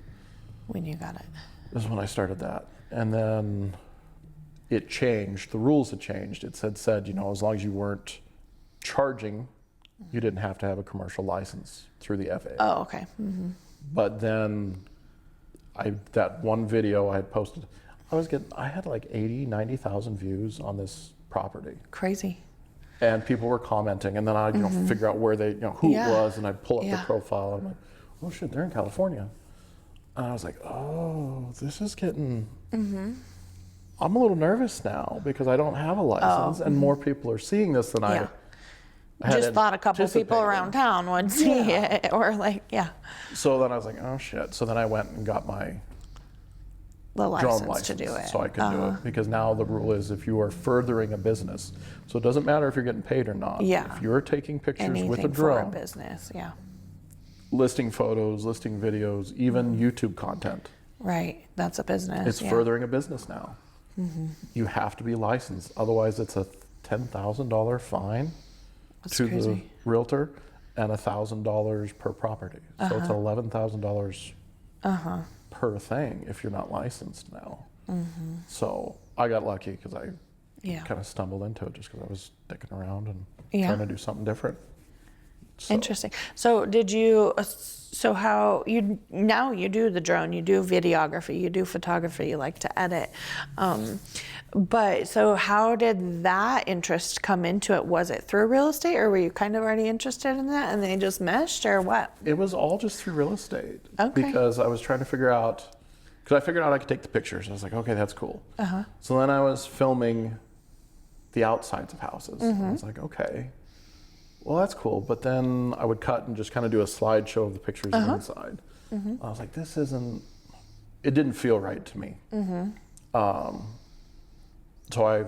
When you got it. This is when I started that. And then it changed. The rules had changed. It said, you know, as long as you weren't charging, you didn't have to have a commercial license through the FAA. Oh, okay. But then that one video I had posted, I had like 80, 90,000 views on this property. Crazy. And people were commenting, and then I'd figure out where they, who it was, and I'd pull up the profile, and I'm like, oh shit, they're in California. And I was like, oh, this is getting, I'm a little nervous now because I don't have a license, and more people are seeing this than I had just thought a couple people around town would see it, or So then I was like, oh shit. So then I went and got my the drone license license to do it. so I could do it, because now the rule is if you are furthering a business, so it doesn't matter if you're getting paid or not. Yeah. If you're taking pictures Anything with a for drone, a business, listing photos, listing videos, even YouTube content. Right, that's a business. It's furthering a business now. You have to be licensed, otherwise it's a $10,000 fine to the realtor and $1,000 per property. So it's $11,000 per thing if you're not licensed now. So I got lucky because I kind of stumbled into it just because I was sticking around and trying to do something different. So. Interesting. So did you, so how, now you do the drone, you do videography, you do photography, you like to edit. But so how did that interest come into it? Was it through real estate, or were you kind of already interested in that and they just meshed, or what? It was all just through real estate. Okay. Because I was trying to figure out, because I figured out I could take the pictures. I was like, okay, that's cool. So then I was filming the outsides of houses. And I was like, okay, well, that's cool. But then I would cut and just kind of do a slideshow of the pictures inside. I was like, this isn't, it didn't feel right to me. So I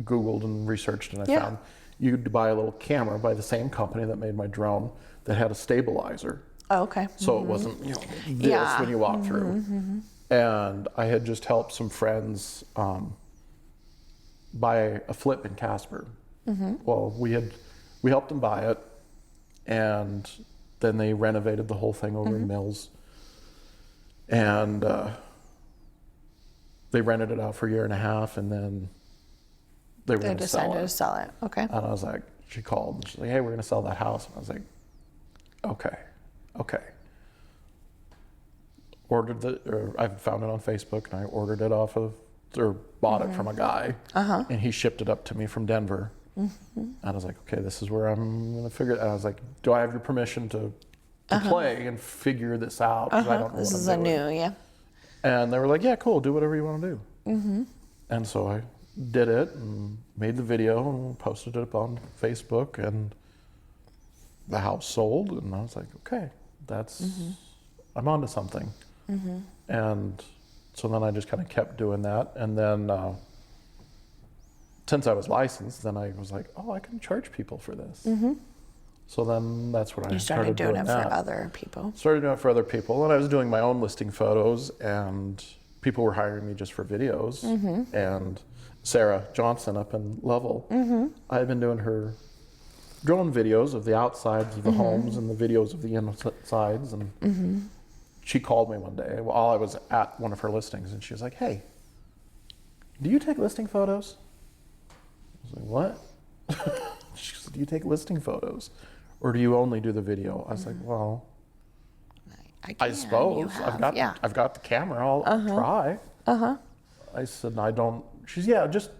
Googled and researched, and I found you could buy a little camera by the same company that made my drone that had a stabilizer. Oh, okay. So it wasn't, this when you walk through. And I had just helped some friends buy a flip in Casper. Well, we helped them buy it, and then they renovated the whole thing over in Mills. And they rented it out for a year and a half, and then they were going to sell it. They decided to sell it. Okay. And I was like, she called and she's like, hey, we're going to sell that house. And I was like, okay. I found it on Facebook, and I ordered it off of, or bought it from a guy, and he shipped it up to me from Denver. And I was like, okay, this is where I'm going to figure it out. I was like, do I have your permission to play and figure this out? 'Cause I don't know This what is I'm a doing. new, And they were like, yeah, cool, do whatever you want to do. And so I did it and made the video and posted it up on Facebook, and the house sold, and I was like, okay, I'm onto something. And so then I just kind of kept doing that. And then since I was licensed, then I was like, oh, I can charge people for this. So then that's what I started doing it that. for other people. Started doing it for other people, and I was doing my own listing photos, and people were hiring me just for videos. And Sarah Johnston up in Lovell, I had been doing her drone videos of the outsides of the homes and the videos of the insides. And she called me one day while I was at one of her listings, and she was like, hey, do you take listing photos? I was like, what? She said, do you take listing photos, or do you only do the video? I was like, well, I suppose I've got the camera. I'll try. I said, I don't. She's just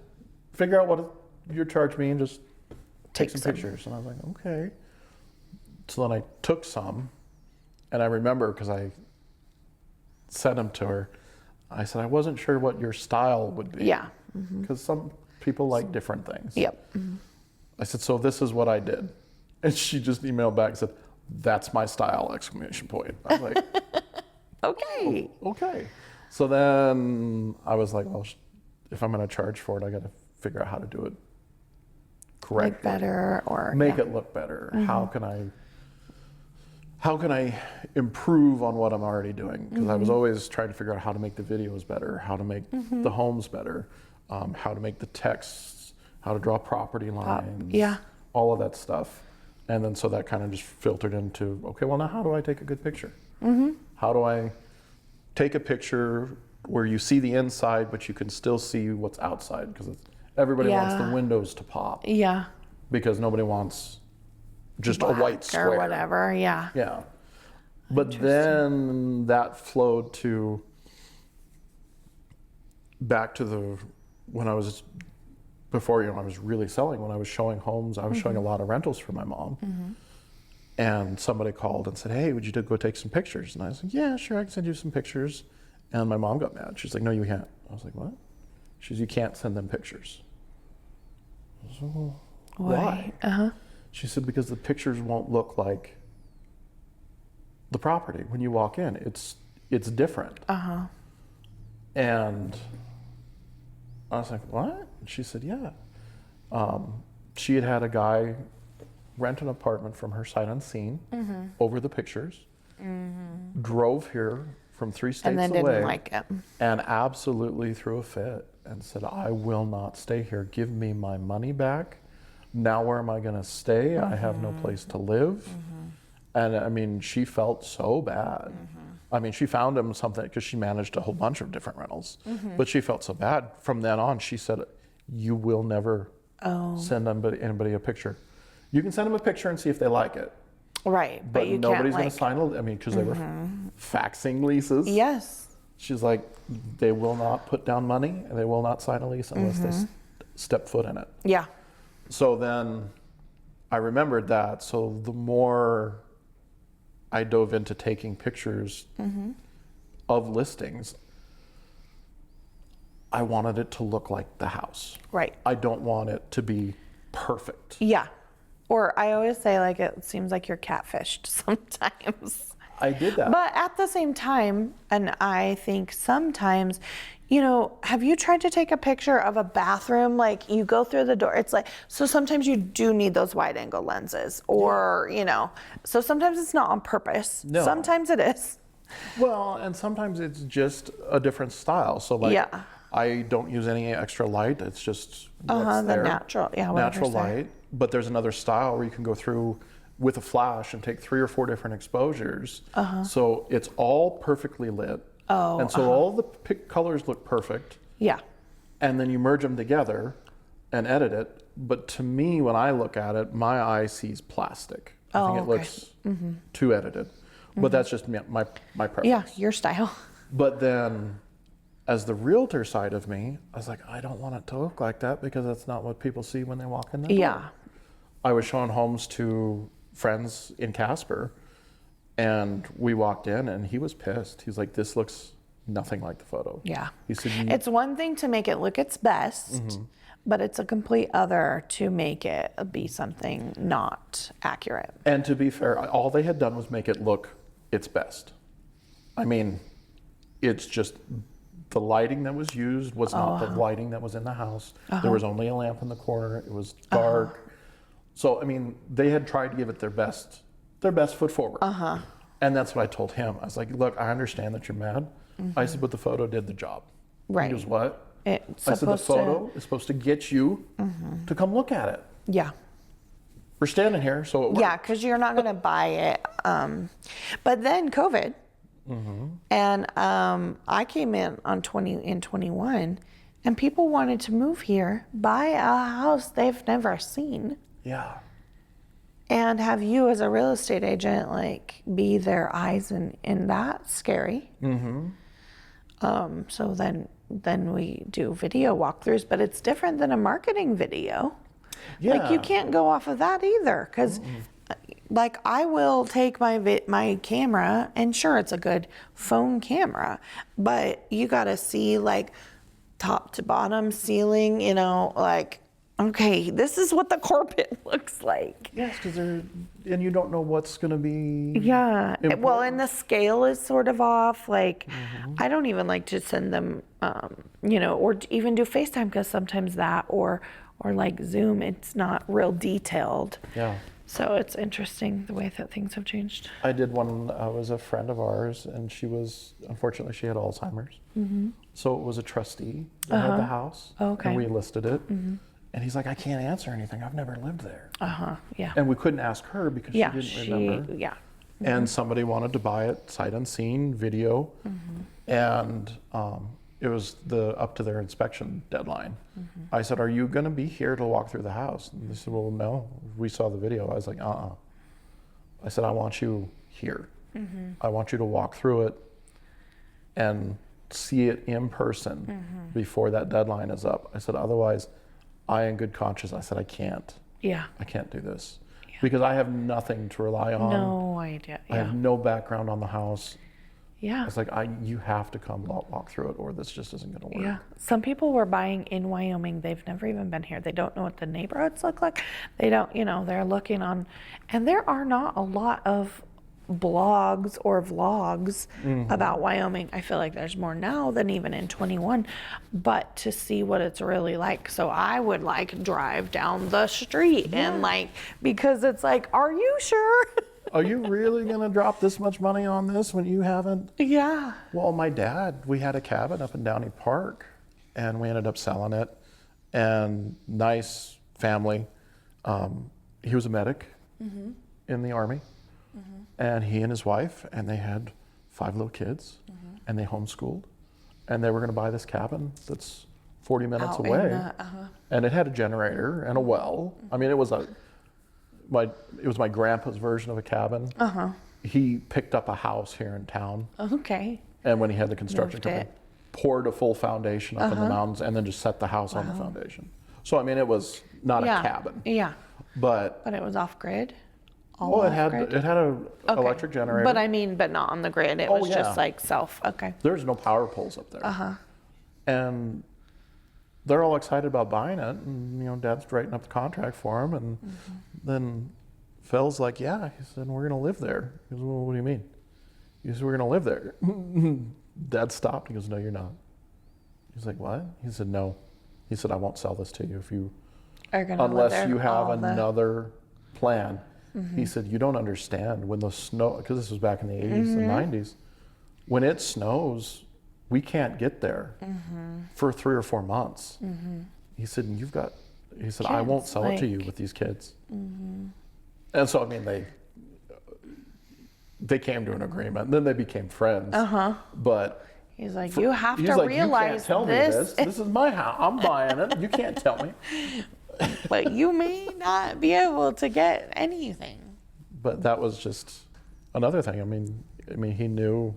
figure out what you charge me and just take some pictures. And I was like, okay. So then I took some, and I remember because I sent them to her. I said I wasn't sure what your style would be. Because some people like different things. I said, so this is what I did. And she just emailed back and said, that's my style, exclamation point. I was like, okay. Okay. So then I was like, well, if I'm going to charge for it, I got to figure out how to do it correctly. Make better or make it look better. How can I improve on what I'm already doing? Because I was always trying to figure out how to make the videos better, how to make the homes better, how to make the texts, how to draw property lines, all of that stuff. And then so that kind of just filtered into, okay, well now how do I take a good picture? How do I take a picture where you see the inside, but you can still see what's outside? Because everybody wants the windows to pop. Yeah. Because nobody wants just Black a white square. or whatever, yeah. Yeah. But then that flowed to back to when I was, before, I was really selling, when I was showing homes, I was showing a lot of rentals for my mom. And somebody called and said, hey, would you go take some pictures? And I said, yeah, sure, I can send you some pictures. And my mom got mad. She's like, no, you can't. I was like, what? She says, you can't send them pictures. I was like, well, why? She said, because the pictures won't look like the property when you walk in. It's different. And I was like, what? And she said, yeah. She had a guy rent an apartment from her sight unseen over the pictures, drove here from 3 states and then away, didn't like it, and absolutely threw a fit and said, I will not stay here. Give me my money back. Now where am I going to stay? I have no place to live. And I mean, she felt so bad. I mean, she found him something because she managed a whole bunch of different rentals, but she felt so bad. From then on, she said, you will never send anybody a picture. You can send them a picture and see if they like it. Right, But you nobody's can't, going to sign I mean, because they were faxing leases. Yes. She's like, they will not put down money and they will not sign a lease unless they step foot in it. Yeah. So then I remembered that. So the more I dove into taking pictures of listings, I wanted it to look like the house. Right. I don't want it to be perfect. Yeah. Or I always say, like, it seems like you're catfished sometimes. I did that. But at the same time, and I think sometimes, have you tried to take a picture of a bathroom? Like, you go through the door, it's like, so sometimes you do need those wide angle lenses, or, so sometimes it's not on purpose. No. Sometimes it is. Well, and sometimes it's just a different style. So like, I don't use any extra light. It's just what's there. Natural, natural light. But there's another style where you can go through with a flash and take 3 or 4 different exposures. So it's all perfectly lit. And so all the colors look perfect. Yeah. And then you merge them together and edit it. But to me, when I look at it, my eye sees plastic. I think it looks too edited. But that's just my preference. Yeah, your style. But then, as the realtor side of me, I was like, I don't want it to look like that because that's not what people see when they walk in the door. Yeah. I was showing homes to friends in Casper, and we walked in, and he was pissed. He's like, this looks nothing like the photo. Yeah. He said, it's one thing to make it look its best, but it's a complete other to make it be something not accurate. And to be fair, all they had done was make it look its best. I mean, it's just the lighting that was used was not the lighting that was in the house. There was only a lamp in the corner. It was dark. So, I mean, they had tried to give it their best foot forward. And that's what I told him. I was like, look, I understand that you're mad. I said, but the photo did the job. Right. He goes, what? I said, the photo is supposed to get you to come look at it. Yeah. We're standing here, so it works. Yeah, because you're not going to buy it. But then COVID, and I came in in 21, and people wanted to move here, buy a house they've never seen. Yeah. And have you as a real estate agent, like, be their eyes, and that's scary. So then we do video walkthroughs, but it's different than a marketing video. Yeah. Like, you can't go off of that either, because like, I will take my camera, and sure, it's a good phone camera, but you got to see, like, top to bottom, ceiling, like, okay, this is what the carpet looks like. Yes, because and you don't know what's going to be. Yeah. important. Well, and the scale is sort of off. Like, I don't even like to send them, or even do FaceTime because sometimes that or like Zoom, it's not real detailed. Yeah. So it's interesting the way that things have changed. I did one. Was a friend of ours, and unfortunately, she had Alzheimer's. So it was a trustee that had the house, and we listed it. And he's like, I can't answer anything. I've never lived there. Yeah. And we couldn't ask her because she didn't remember. Yeah. And somebody wanted to buy it sight unseen, video, and it was up to their inspection deadline. I said, are you going to be here to walk through the house? And they said, well, no, we saw the video. I was like, I said, I want you here. I want you to walk through it and see it in person before that deadline is up. I said, otherwise, I, in good conscience, I said, I can't. Yeah. I can't do this. Because I have nothing to rely on. No idea. I have no background on the house. Yeah. It's like, you have to come walk through it or this just isn't going to work. Yeah. Some people were buying in Wyoming. They've never even been here. They don't know what the neighborhoods look like. They don't, they're looking on, and there are not a lot of blogs or vlogs about Wyoming. I feel like there's more now than even in 21, but to see what it's really like. So I would drive down the street and because it's like, are you sure? Are you really going to drop this much money on this when you haven't? Yeah. Well, my dad, we had a cabin up in Downey Park and we ended up selling it, and nice family. He was a medic in the Army. And he and his wife, and they had 5 little kids, and they homeschooled, and they were going to buy this cabin that's 40 minutes away, and it had a generator and a well. I mean, it was my grandpa's version of a cabin. He picked up a house here in town. Okay. And when he had the construction company, poured a full foundation up in the mountains, and then just set the house on the foundation. So I mean, it was not a cabin. Yeah. But it was off grid. Well, it had an electric generator. But not on the grid. It was just like self. Okay. There's no power poles up there. And they're all excited about buying it, and Dad's writing up the contract for them, and then Phil's like, "Yeah," he said, "We're gonna live there." He goes, "Well, what do you mean?" He said, "We're gonna live there." Dad stopped. He goes, "No, you're not." He's like, "What?" He said, "No." He said, "I won't sell this to you if you unless you have another plan." He said, "You don't understand when the snow," because this was back in the 80s and 90s, when it snows, we can't get there for 3 or 4 months. He said, "I won't sell it to you with these kids." And so, I mean, they came to an agreement, and then they became friends. But he's like, you have to realize you can't tell me this. This is my house. I'm buying it. You can't tell me. But you may not be able to get anything. But that was just another thing. I mean, he knew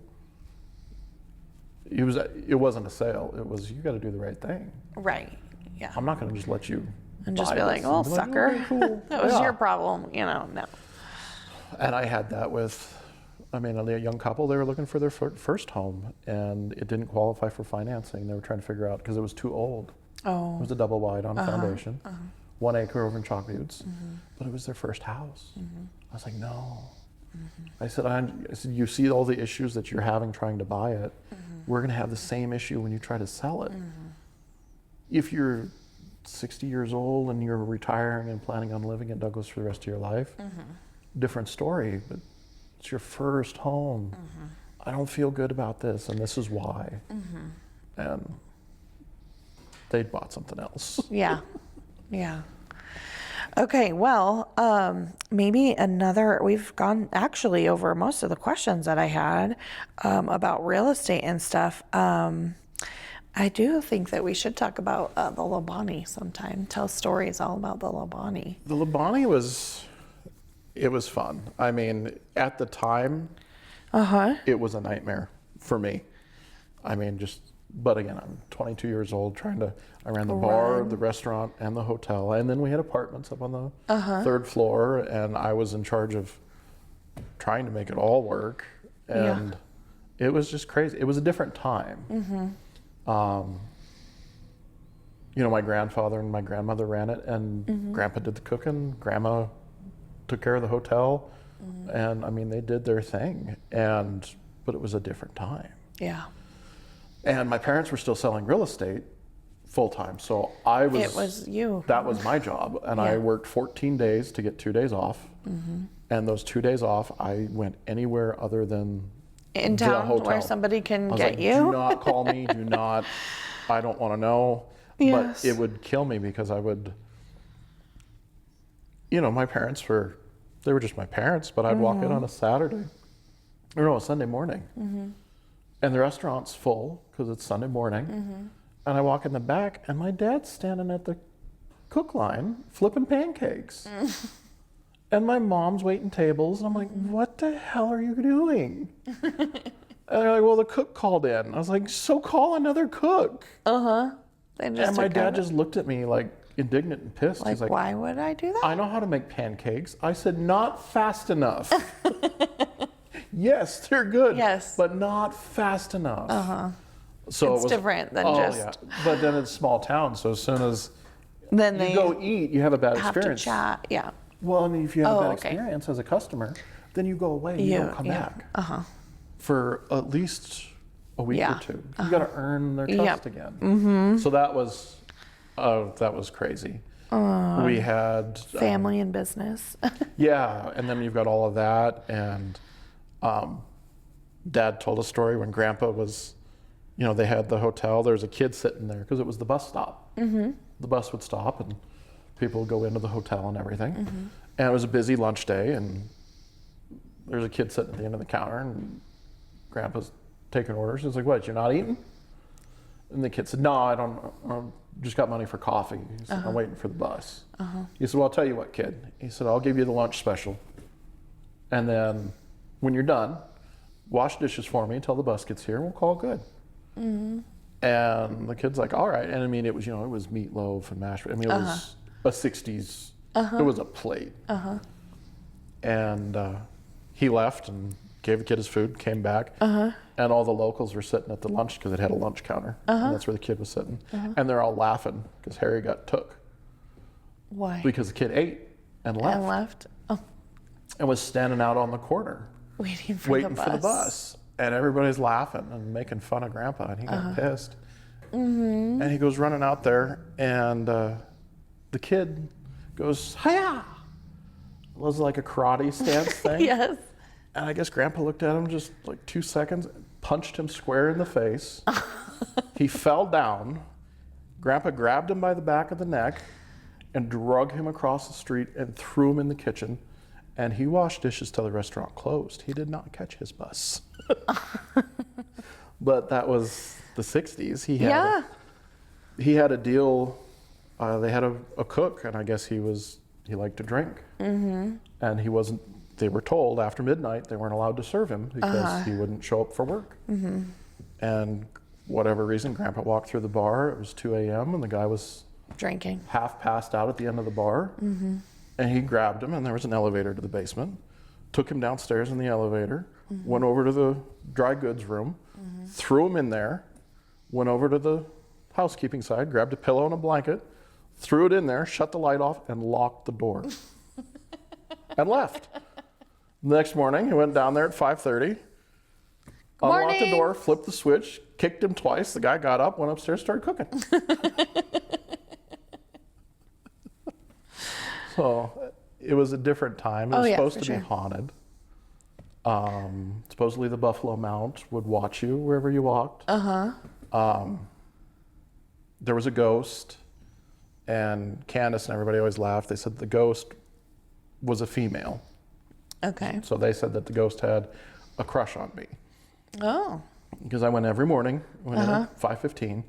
it wasn't a sale. It was, you got to do the right thing. Right. Yeah. I'm not going to just let you and just be like, "Oh, sucker, like, oh, cool." that was your problem." No. And I had that with, a young couple. They were looking for their first home, and it didn't qualify for financing. They were trying to figure out because it was too old. Oh. It was a double wide on a foundation, 1 acre over in Chalk Buttes, but it was their first house. I was like, no. I said, you see all the issues that you're having trying to buy it. We're going to have the same issue when you try to sell it. If you're 60 years old and you're retiring and planning on living in Douglas for the rest of your life, different story, but it's your first home. I don't feel good about this, and this is why. And they'd bought something else. Yeah. Okay, well, maybe we've gone actually over most of the questions that I had about real estate and stuff. I do think that we should talk about the LaBonte sometime. Tell stories all about the LaBonte. The LaBonte was fun. I mean, at the time, it was a nightmare for me. But again, I'm 22 years old I ran the bar, the restaurant, and the hotel. And then we had apartments up on the 3rd floor, and I was in charge of trying to make it all work. And it was just crazy. It was a different time. my grandfather and my grandmother ran it, and Grandpa did the cooking, Grandma took care of the hotel, and I mean, they did their thing, but it was a different time. Yeah. And my parents were still selling real estate full time, so It was you. That was my job, and I worked 14 days to get 2 days off, and those 2 days off, I went anywhere other than in the town hotel. where somebody can I was get like, you. Do not call me. Do not. I don't want to know. Yes. But it would kill me because I would. My parents they were just my parents, but I'd walk in on a Saturday, or no, a Sunday morning, and the restaurant's full because it's Sunday morning, and I walk in the back, and my dad's standing at the cook line flipping pancakes. And my mom's waiting tables, and I'm like, what the hell are you doing? And they're like, well, the cook called in. I was like, so call another cook. And my dad just looked at me like indignant and pissed. He's like, why would I do that? I know how to make pancakes. I said, not fast enough. Yes, they're good. Yes. But not fast enough. So It's different than Yeah. But then it's small town, so as soon as then you go eat, you have a bad have experience. to chat. Yeah. Well, I mean, if you have a bad experience as a customer, then you go away. You don't come back for at least a week or two. You got to earn their trust again. So that was crazy. We had family and business. yeah, and then you've got all of that. And Dad told a story when Grandpa was, they had the hotel. There was a kid sitting there because it was the bus stop. The bus would stop and people would go into the hotel and everything. And it was a busy lunch day, and there's a kid sitting at the end of the counter, and Grandpa's taking orders. He's like, what, you're not eating? And the kid said, no, I don't just got money for coffee. He said, I'm waiting for the bus. He said, well, I'll tell you what, kid. He said, I'll give you the lunch special. And then when you're done, wash dishes for me until the bus gets here, and we'll call it good. And the kid's like, all right. And I mean, it was, it was meatloaf and mashed. I mean, it was a 60s. It was a plate. And he left and gave the kid his food, came back, and all the locals were sitting at the lunch because it had a lunch counter, and that's where the kid was sitting. And they're all laughing because Harry got took. Why? Because the kid ate and left. And left? Oh. And was standing out on the corner Waiting for the bus. And everybody's laughing and making fun of Grandpa, and he got pissed. And he goes running out there, and the kid goes, hi-ya! It was like a karate stance thing. Yes. And I guess Grandpa looked at him just like 2 seconds, punched him square in the face. He fell down. Grandpa grabbed him by the back of the neck and drug him across the street and threw him in the kitchen. And he washed dishes till the restaurant closed. He did not catch his bus. But that was the 60s. He had a deal. They had a cook, and I guess he liked to drink. And he wasn't, they were told after midnight they weren't allowed to serve him because he wouldn't show up for work. And whatever reason, Grandpa walked through the bar. It was 2 a.m. and the guy was drinking, half passed out at the end of the bar. And he grabbed him, and there was an elevator to the basement, took him downstairs in the elevator, went over to the dry goods room, threw him in there, went over to the housekeeping side, grabbed a pillow and a blanket, threw it in there, shut the light off, and locked the door. And left. The next morning, he went down there at 5:30, unlocked the door, flipped the switch, kicked him twice. The guy got up, went upstairs, started cooking. So it was a different time. It was supposed to be haunted. Supposedly the Buffalo Mount would watch you wherever you walked. There was a ghost, and Candace and everybody always laughed. They said the ghost was a female. Okay. So they said that the ghost had a crush on me. Oh. Because I went every morning, went in at 5:15,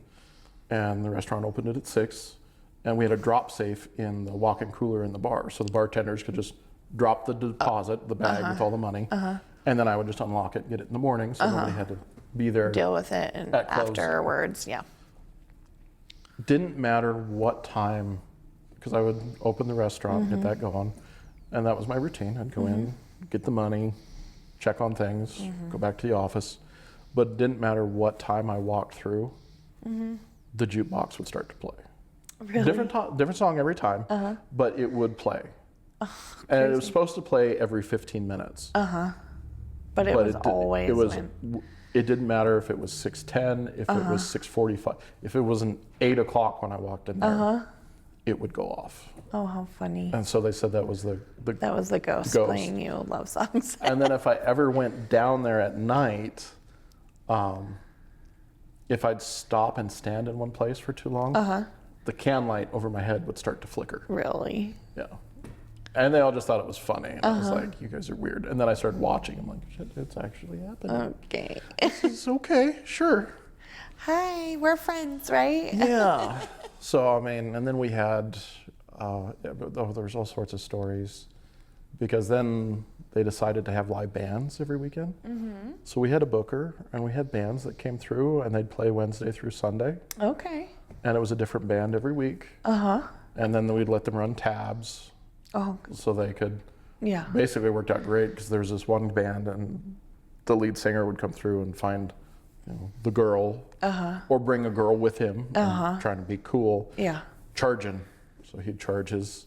and the restaurant opened it at 6. And we had a drop safe in the walk-in cooler in the bar, so the bartenders could just drop the deposit, the bag with all the money, and then I would just unlock it and get it in the morning, so nobody had to be there. Deal with it and afterwards, Didn't matter what time, because I would open the restaurant, get that going, and that was my routine. I'd go in, get the money, check on things, go back to the office, but it didn't matter what time I walked through, the jukebox would start to play. Really? Different song every time, but it would play. And it was supposed to play every 15 minutes. But it was always it didn't matter if it was 6:10, if it was 6:45, if it wasn't 8 o'clock when I walked in there, it would go off. Oh, how funny. And so they said that was the ghost playing you love songs. And then if I ever went down there at night, if I'd stop and stand in one place for too long, the can light over my head would start to flicker. Really? Yeah. And they all just thought it was funny. And I was like, you guys are weird. And then I started watching. I'm like, shit, it's actually happening. Okay. It's okay, sure. Hi, we're friends, right? Yeah. So, I mean, and then we had, there was all sorts of stories. Because then they decided to have live bands every weekend. So we had a booker, and we had bands that came through, and they'd play Wednesday through Sunday. Okay. And it was a different band every week. And then we'd let them run tabs. Oh. So they could, Yeah. basically it worked out great because there was this one band and the lead singer would come through and find, the girl or bring a girl with him and trying to be cool. Yeah. Charging. So he'd charge his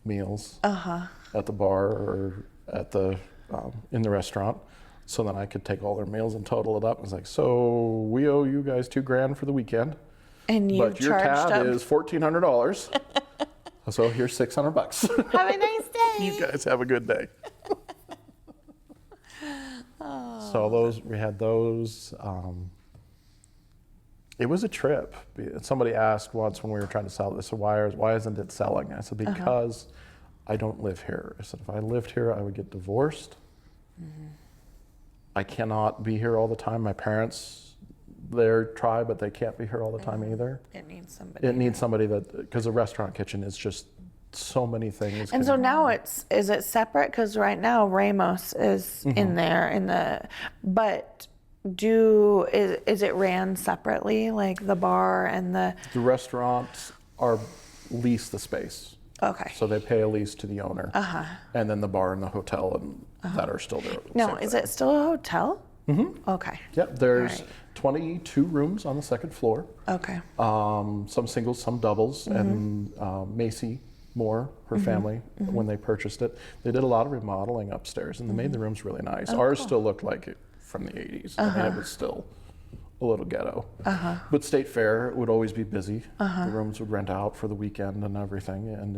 meals at the bar or at the, in the restaurant. So then I could take all their meals and total it up. I was like, so we owe you guys $2,000 for the weekend. And you but your charged tab them. is $1,400. So here's $600. Have a nice day. You guys have a good day. So we had those. It was a trip. Somebody asked once when we were trying to sell this, so why isn't it selling? I said, because I don't live here. I said, if I lived here, I would get divorced. I cannot be here all the time. My parents, they're try, but they can't be here all the time either. It needs somebody. It needs somebody because a restaurant kitchen is just so many things. And so now is it separate? Because right now Ramos is in there but is it ran separately, like the bar and the restaurants are lease the space. Okay. So they pay a lease to the owner. And then the bar and the hotel and that are still there. Now, is it still a hotel? Okay. Yep, there's 22 rooms on the second floor. Okay. Some singles, some doubles, and Macy Moore, her family, when they purchased it, they did a lot of remodeling upstairs, and they made the rooms really nice. Ours still looked like it from the 80s. I mean, it was still a little ghetto. But State Fair would always be busy. The rooms would rent out for the weekend and everything, and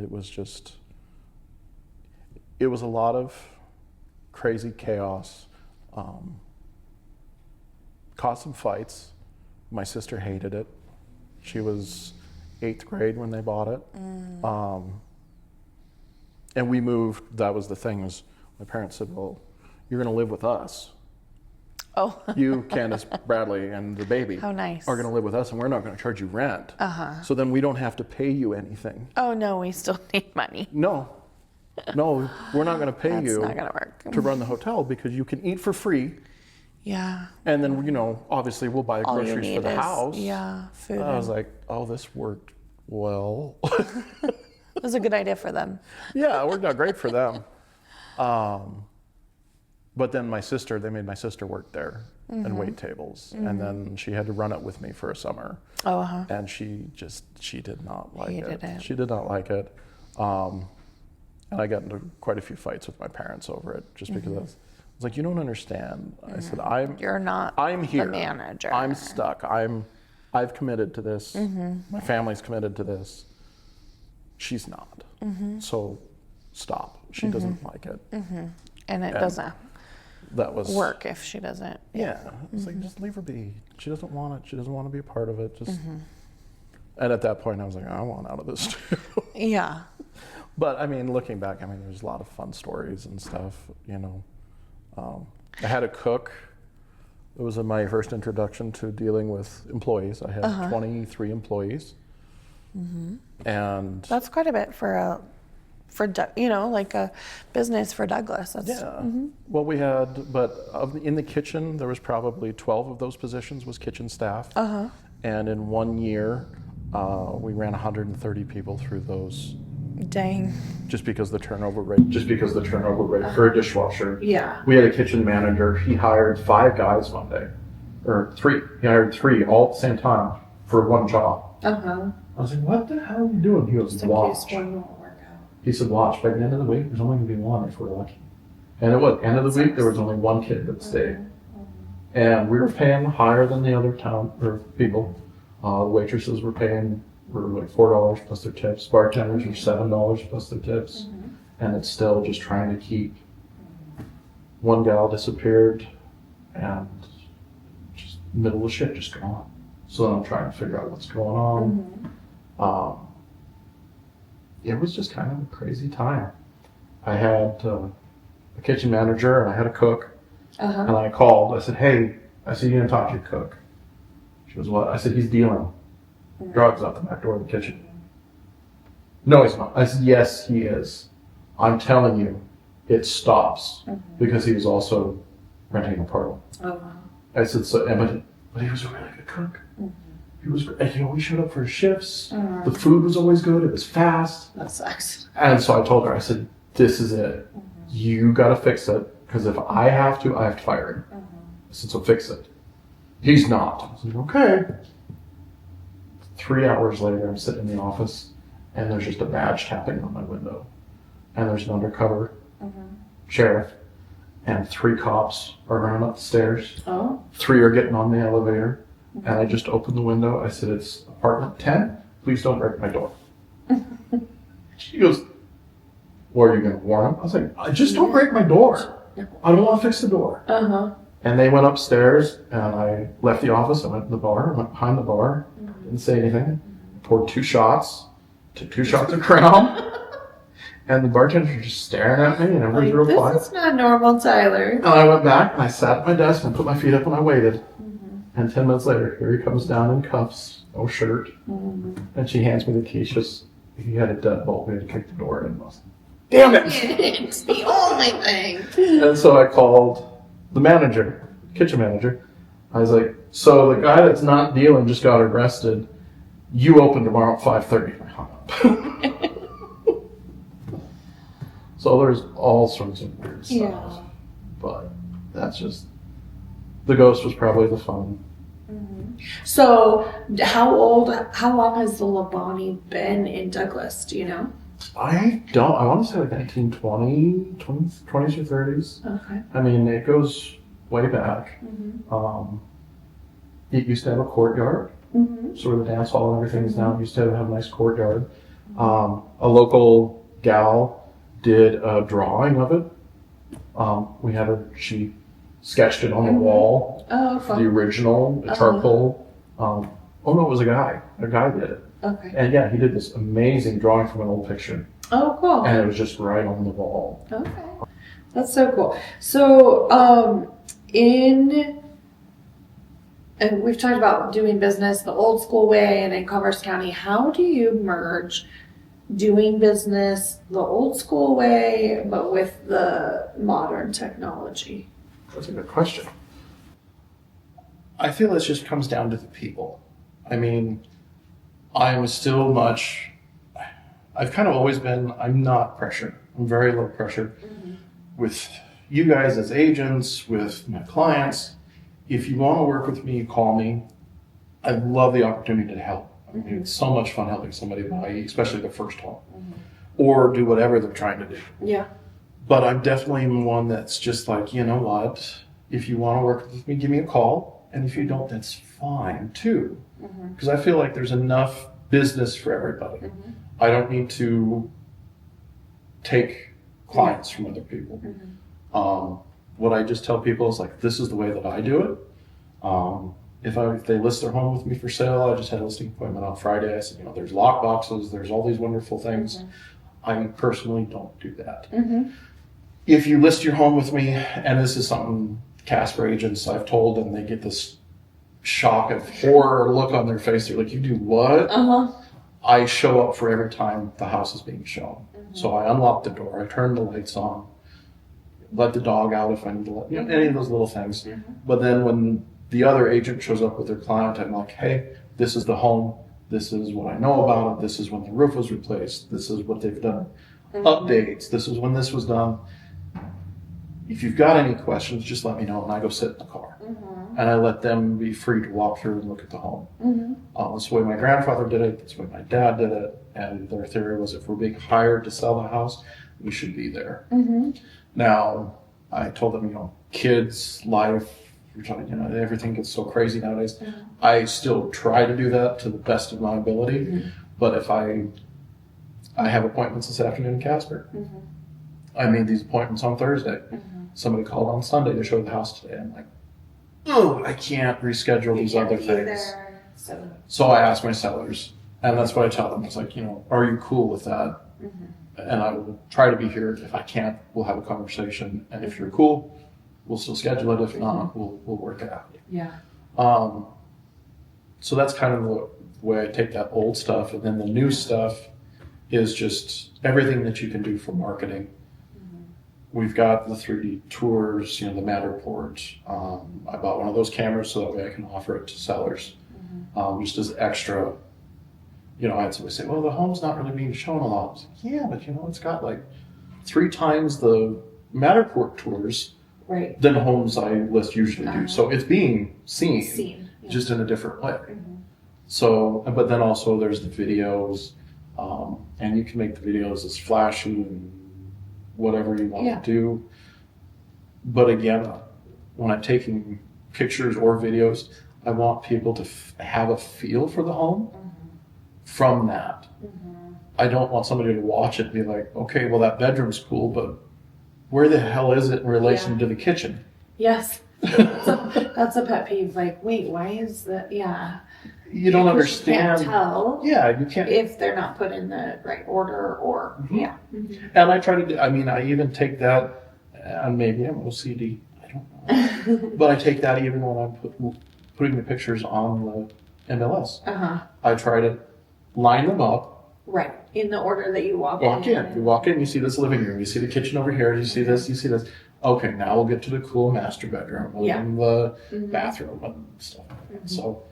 it was a lot of crazy chaos. Caused some fights. My sister hated it. She was 8th grade when they bought it. And we moved. That was the thing, was my parents said, well, you're going to live with us. Oh. You, Candace, Bradley, and the baby How nice. are going to live with us, and we're not going to charge you rent. So then we don't have to pay you anything. Oh, no, we still need money. No, we're not going to pay you That's not going to work. to run the hotel because you can eat for free. Yeah. And then, obviously we'll buy All you groceries need for the is, house. Yeah, food. I was like, oh, this worked well. It was a good idea for them. Yeah, it worked out great for them. But then they made my sister work there and wait tables. And then she had to run it with me for a summer. And she did not like it. She did not like it. And I got into quite a few fights with my parents over it just because I was like, you don't understand. I said, I'm here. The manager. I'm stuck. I've committed to this. My family's committed to this. She's not. So stop. She doesn't like it. And it doesn't work if she doesn't. Yeah. It's like, just leave her be. She doesn't want it. She doesn't want to be a part of it. And at that point, I was like, I want out of this too. Yeah. But I mean, looking back, there's a lot of fun stories and stuff, I had a cook. It was my first introduction to dealing with employees. I had 23 employees. And that's quite a bit for like a business for Douglas. That's, Well, we had, in the kitchen, there was probably 12 of those positions was kitchen staff. And in 1 year, we ran 130 people through those. Dang. Just because the turnover rate for a dishwasher. Yeah. We had a kitchen manager. He hired 5 guys one day, or 3. He hired 3 all at the same time for one job. I was like, what the hell are you doing? He goes, watch. He said, watch. By the end of the week, there's only going to be one if we're lucky. And at what end of the week, there was only one kid that stayed. And we were paying higher than the other town or people. The waitresses were like $4 plus their tips. Bartenders were $7 plus their tips. And it's still just trying to keep. One gal disappeared, and just middle of shit, just gone. So then I'm trying to figure out what's going on. It was just kind of a crazy time. I had a kitchen manager and I had a cook. And I called. I said, hey, I said, you didn't talk to your cook. She goes, what? I said, he's dealing drugs out the back door of the kitchen. No, he's not. I said, yes, he is. I'm telling you, it stops because he was also renting an apartment. I said, so, but he was a really good cook. He was, and, we showed up for his shifts. The food was always good. It was fast. That sucks. And so I told her, I said, this is it. You got to fix it. Because if I have to fire him. I said, so fix it. He's not. I said, okay. 3 hours later, I'm sitting in the office, and there's just a badge tapping on my window. And there's an undercover sheriff, and 3 cops are running up the stairs. 3 are getting on the elevator. And I just opened the window. I said, it's apartment 10. Please don't break my door. She goes, well, are you going to warn him? I was like, just don't break my door. I don't want to fix the door. And they went upstairs, and I left the office. I went to the bar. I went behind the bar. Didn't say anything. Poured 2 shots. Took 2 shots of Crown. And the bartenders were just staring at me, and everybody's real quiet. This is not normal, Tyler. And I went back, and I sat at my desk, and put my feet up, and I waited. And 10 minutes later, here he comes down in cuffs, no shirt. And she hands me the key. She goes, he had a deadbolt. We had to kick the door in. Damn it! It's the only thing. And so I called the manager, kitchen manager. I was like, so the guy that's not dealing just got arrested. You open tomorrow at 5:30. I hung up. So there's all sorts of weird stuff. But that's just, the ghost was probably the fun. So how long has the LaBonte been in Douglas? Do you know? I want to say like 1920, 20s or 30s. Okay. I mean, it goes way back. It used to have a courtyard. So where the dance hall and everything is now, it used to have a nice courtyard. A local gal did a drawing of it. She sketched it on the wall. The original, the charcoal. Oh no, it was a guy. A guy did it. Okay. And yeah, he did this amazing drawing from an old picture. Oh, cool. And it was just right on the wall. Okay. That's so cool. So, and we've talked about doing business the old school way and in Converse County. How do you merge doing business the old school way, but with the modern technology? That's a good question. I feel this just comes down to the people. I mean, I've kind of always been, I'm not pressure. I'm very low pressure. With you guys as agents, with my clients, if you want to work with me, call me. I love the opportunity to help. I mean, it's so much fun helping somebody buy, especially the first home, or do whatever they're trying to do. Yeah. But I'm definitely one that's just like, you know what? If you want to work with me, give me a call. And if you don't, that's fine too. Because I feel like there's enough business for everybody. I don't need to take clients from other people. What I just tell people is like, this is the way that I do it. If they list their home with me for sale, I just had a listing appointment on Friday. I said, there's lock boxes, there's all these wonderful things. I personally don't do that. If you list your home with me, and this is something Casper agents I've told, and they get this shock of horror look on their face. They're like, you do what? I show up for every time the house is being shown. So I unlock the door, I turn the lights on, let the dog out if I need to let, any of those little things. But then when the other agent shows up with their client, I'm like, hey, this is the home. This is what I know about it. This is when the roof was replaced. This is what they've done. Updates. This is when this was done. If you've got any questions, just let me know and I go sit in the car. and I let them be free to walk through and look at the home. That's the way my grandfather did it. That's the way my dad did it. And their theory was if we're being hired to sell the house, we should be there. Now, I told them, kids, life, everything gets so crazy nowadays. I still try to do that to the best of my ability. But if I have appointments this afternoon in Casper. I made these appointments on Thursday. Somebody called on Sunday to show the house today. I'm like, oh, I can't reschedule these other things. So I asked my sellers, and that's what I tell them. It's like, are you cool with that? And I will try to be here. If I can't, we'll have a conversation. And if you're cool, we'll still schedule it. If not, we'll work it out. Yeah. So that's kind of the way I take that old stuff. And then the new stuff is just everything that you can do for marketing. We've got the 3D tours, the Matterport. I bought one of those cameras so that way I can offer it to sellers. Just as extra, I had somebody say, well, the home's not really being shown a lot. I was like, yeah, but it's got like 3 times the Matterport tours than homes I list usually do. So it's being seen. Just in a different way. So, but then also there's the videos, and you can make the videos as flashy and whatever you want to do. But again, when I'm taking pictures or videos, I want people to have a feel for the home from that. I don't want somebody to watch it and be like, okay, well, that bedroom's cool, but where the hell is it in relation to the kitchen? Yes. That's a pet peeve. Like, wait, why is that? Yeah. You don't understand. You can't tell. Yeah, you can't. If they're not put in the right order or, And I try to do, I even take that, and maybe I'm OCD, I don't know. But I take that even when I'm putting the pictures on the MLS. I try to line them up. Right. In the order that you walk in. You walk in, you see this living room, you see the kitchen over here, you see this, you see this. Okay, now we'll get to the cool master bedroom and the bathroom and stuff like that. So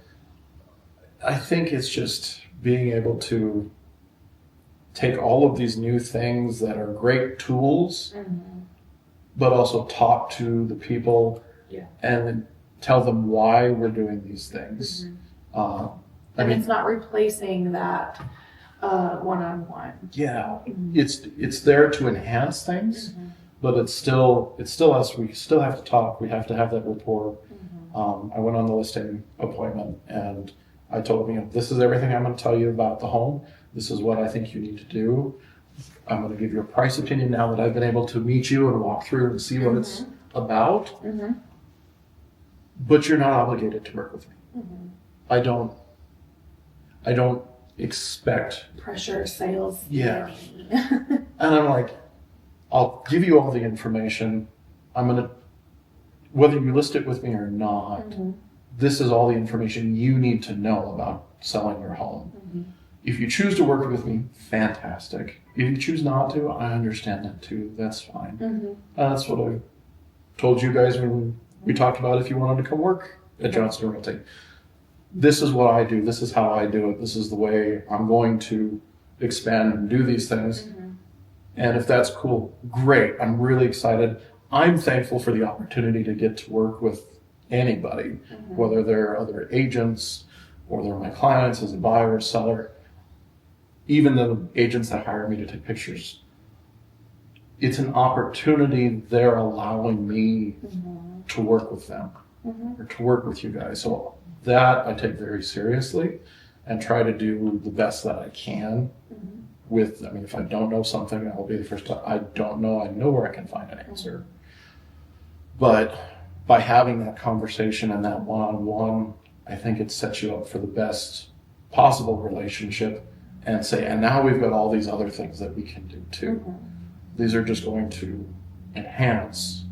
I think it's just being able to take all of these new things that are great tools, but also talk to the people and tell them why we're doing these things. It's not replacing that one-on-one. Yeah, it's there to enhance things, but it's still us. We still have to talk. We have to have that rapport. I went on the listing appointment and I told him, this is everything I'm going to tell you about the home. This is what I think you need to do. I'm going to give you a price opinion now that I've been able to meet you and walk through and see what it's about. But you're not obligated to work with me. I don't expect pressure sales. Yeah. And I'm like, I'll give you all the information. I'm going to, whether you list it with me or not, this is all the information you need to know about selling your home. If you choose to work with me, fantastic. If you choose not to, I understand that too. That's fine. That's what I told you guys when we talked about if you wanted to come work at Johnston Realty. This is what I do. This is how I do it. This is the way I'm going to expand and do these things. And if that's cool, great. I'm really excited. I'm thankful for the opportunity to get to work with anybody, whether they're other agents or they're my clients as a buyer or seller. Even the agents that hire me to take pictures, it's an opportunity they're allowing me to work with them or to work with you guys. So that I take very seriously and try to do the best that I can with, if I don't know something, I'll be the first to, I don't know, I know where I can find an answer. But by having that conversation and that one-on-one, I think it sets you up for the best possible relationship and say, and now we've got all these other things that we can do too. These are just going to enhance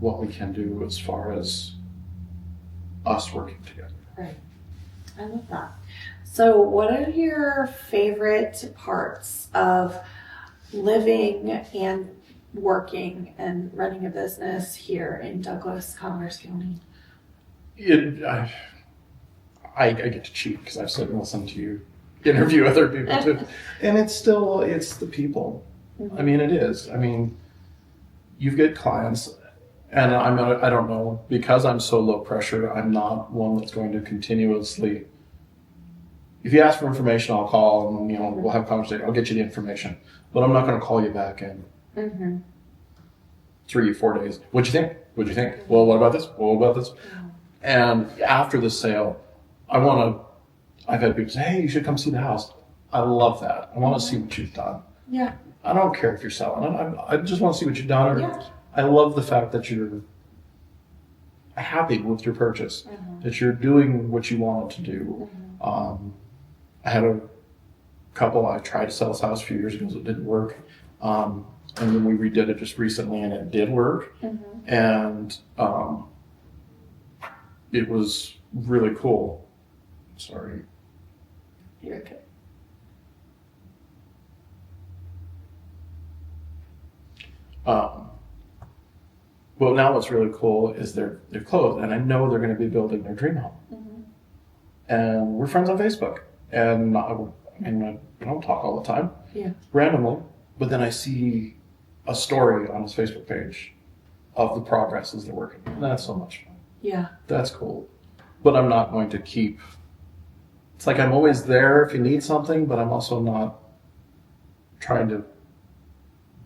what we can do as far as us working together. Right. I love that. So what are your favorite parts of living and working and running a business here in Douglas, Converse County? I get to cheat because I've sit and listened to you interview other people too. And it's the people. It is. You've got clients And I don't know, because I'm so low pressure, I'm not one that's going to continuously, if you ask for information, I'll call and, we'll have a conversation. I'll get you the information. But I'm not going to call you back in 3 or 4 days. What'd you think? What'd you think? Well, what about this? Well, what about this? And after the sale, I've had people say, hey, you should come see the house. I love that. I want to see what you've done. Yeah. I don't care if you're selling it. I just want to see what you've done. Yeah. I love the fact that you're happy with your purchase, that you're doing what you wanted to do. I had a couple, I tried to sell this house a few years ago, so it didn't work. And then we redid it just recently, and it did work. And it was really cool. Sorry. You're okay. Well, now what's really cool is they're closed, and I know they're going to be building their dream home. And we're friends on Facebook, and I don't talk all the time, randomly, but then I see a story on his Facebook page of the progress as they're working. And that's so much fun. Yeah. That's cool. But I'm not going to keep, it's like I'm always there if you need something, but I'm also not trying to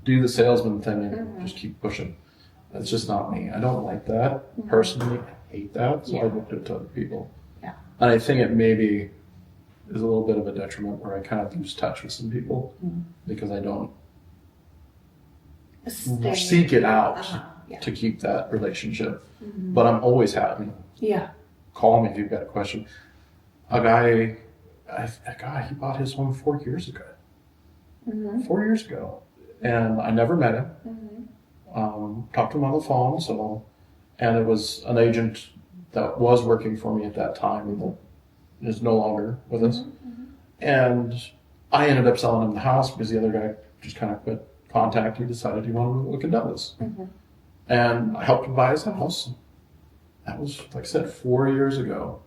do the salesman thing and just keep pushing. That's just not me. I don't like that personally. I hate that. So I looked at it to other people. Yeah. And I think it maybe is a little bit of a detriment where I kind of lose touch with some people because I don't seek it out to keep that relationship. But I'm always happy. Yeah. Call me if you've got a question. A guy, he bought his home 4 years ago. 4 years ago. And I never met him. Talked to him on the phone, and it was an agent that was working for me at that time that is no longer with us. And I ended up selling him the house because the other guy just kind of quit contact. He decided he wanted to look at Douglas. And I helped him buy his house. That was, like I said, 4 years ago.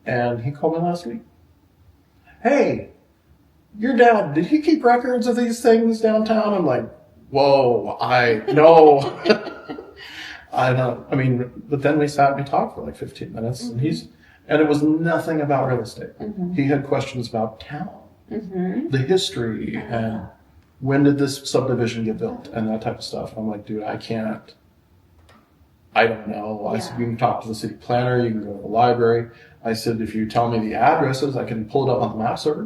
And he called me last week. Hey, your dad, did he keep records of these things downtown? I'm like, whoa, I know. I know. I mean, but then we sat and we talked for like 15 minutes, and it was nothing about real estate. He had questions about town, the history, and when did this subdivision get built, and that type of stuff. I'm like, dude, I don't know. I said, you can talk to the city planner, you can go to the library. I said, if you tell me the addresses, I can pull it up on the map server,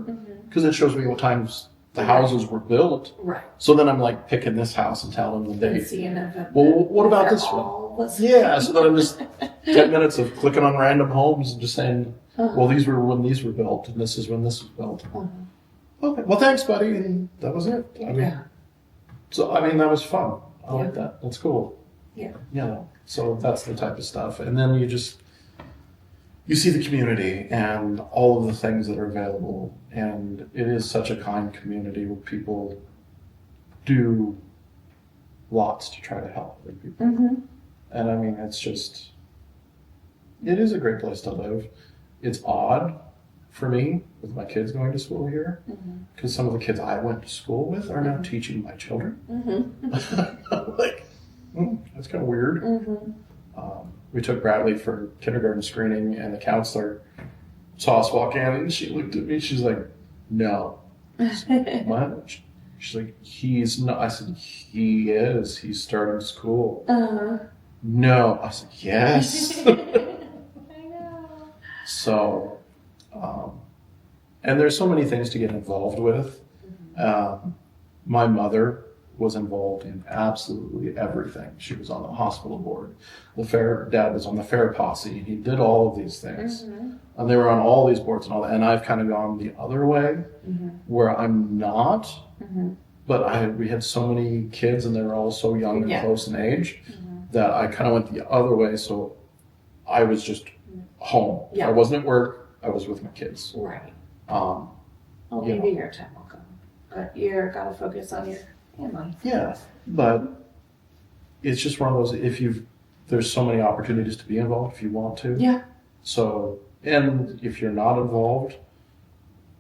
because it shows me what times the houses were built. Right. So then I'm like picking this house and telling them the date. Well, what about this one? Yeah. So then I'm just 10 minutes of clicking on random homes and just saying, well, these were when these were built, and this is when this was built. Okay. Well, thanks, buddy. And that was it. That was fun. I like that. That's cool. Yeah. So that's the type of stuff. And then you see the community and all of the things that are available. And it is such a kind community where people do lots to try to help other people. And I mean, it is a great place to live. It's odd for me with my kids going to school here, because some of the kids I went to school with are now teaching my children. Like, that's kind of weird. We took Bradley for kindergarten screening, and the counselor saw us walk in, and she looked at me. She's like, "No." I said, what? She's like, "He's not." I said, "He is. He's starting school." No. I said, "Yes." I know. So, and there's so many things to get involved with. My mother was involved in absolutely everything. She was on the hospital board. Dad was on the fair posse. He did all of these things. And they were on all these boards and all that. And I've kind of gone the other way, where I'm not. But we had so many kids, and they were all so young and close in age, that I kind of went the other way. So I was just home. I wasn't at work. I was with my kids. Right. Maybe your time will come. But you're got to focus on your family. Yeah, but it's just one of those, there's so many opportunities to be involved if you want to. Yeah. So, and if you're not involved,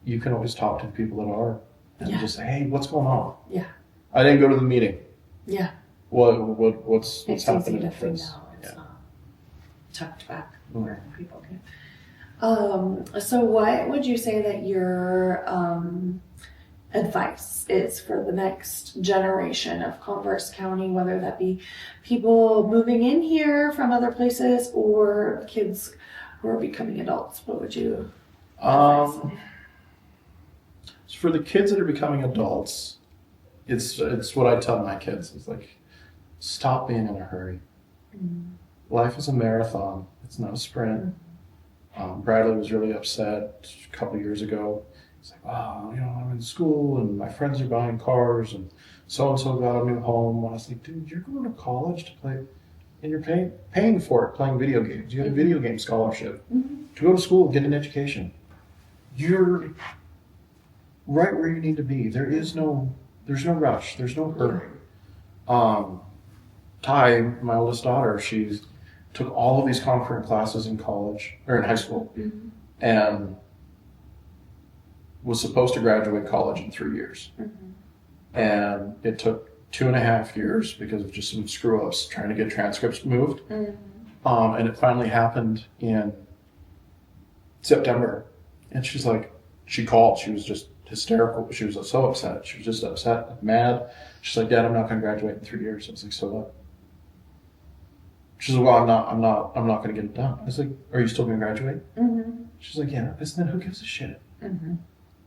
you can always talk to the people that are and just say, hey, what's going on? Yeah. I didn't go to the meeting. Yeah. what's It's happening easy to with find this? out. It's Yeah. not tucked back where people can. So what would you say that your advice is for the next generation of Converse County, whether that be people moving in here from other places or kids who are becoming adults? What would you advise? So for the kids that are becoming adults, it's what I tell my kids. It's like, stop being in a hurry. Life is a marathon. It's not a sprint. Bradley was really upset a couple years ago. He's like, wow, I'm in school and my friends are buying cars and so-and-so got a new home. And I was like, dude, you're going to college to play, and you're paying for it, playing video games. You had a video game scholarship to go to school and get an education. You're right where you need to be. There's no rush. There's no hurry. Ty, my oldest daughter, she took all of these concurrent classes in college or in high school, and was supposed to graduate college in 3 years. And it took 2.5 years because of just some screw ups trying to get transcripts moved. And it finally happened in September. And she's like, she called. She was just hysterical. She was so upset. She was just upset, mad. She's like, Dad, I'm not going to graduate in 3 years. I was like, so what? She's like, well, I'm not going to get it done. I was like, are you still going to graduate? She's like, yeah. I said, then who gives a shit?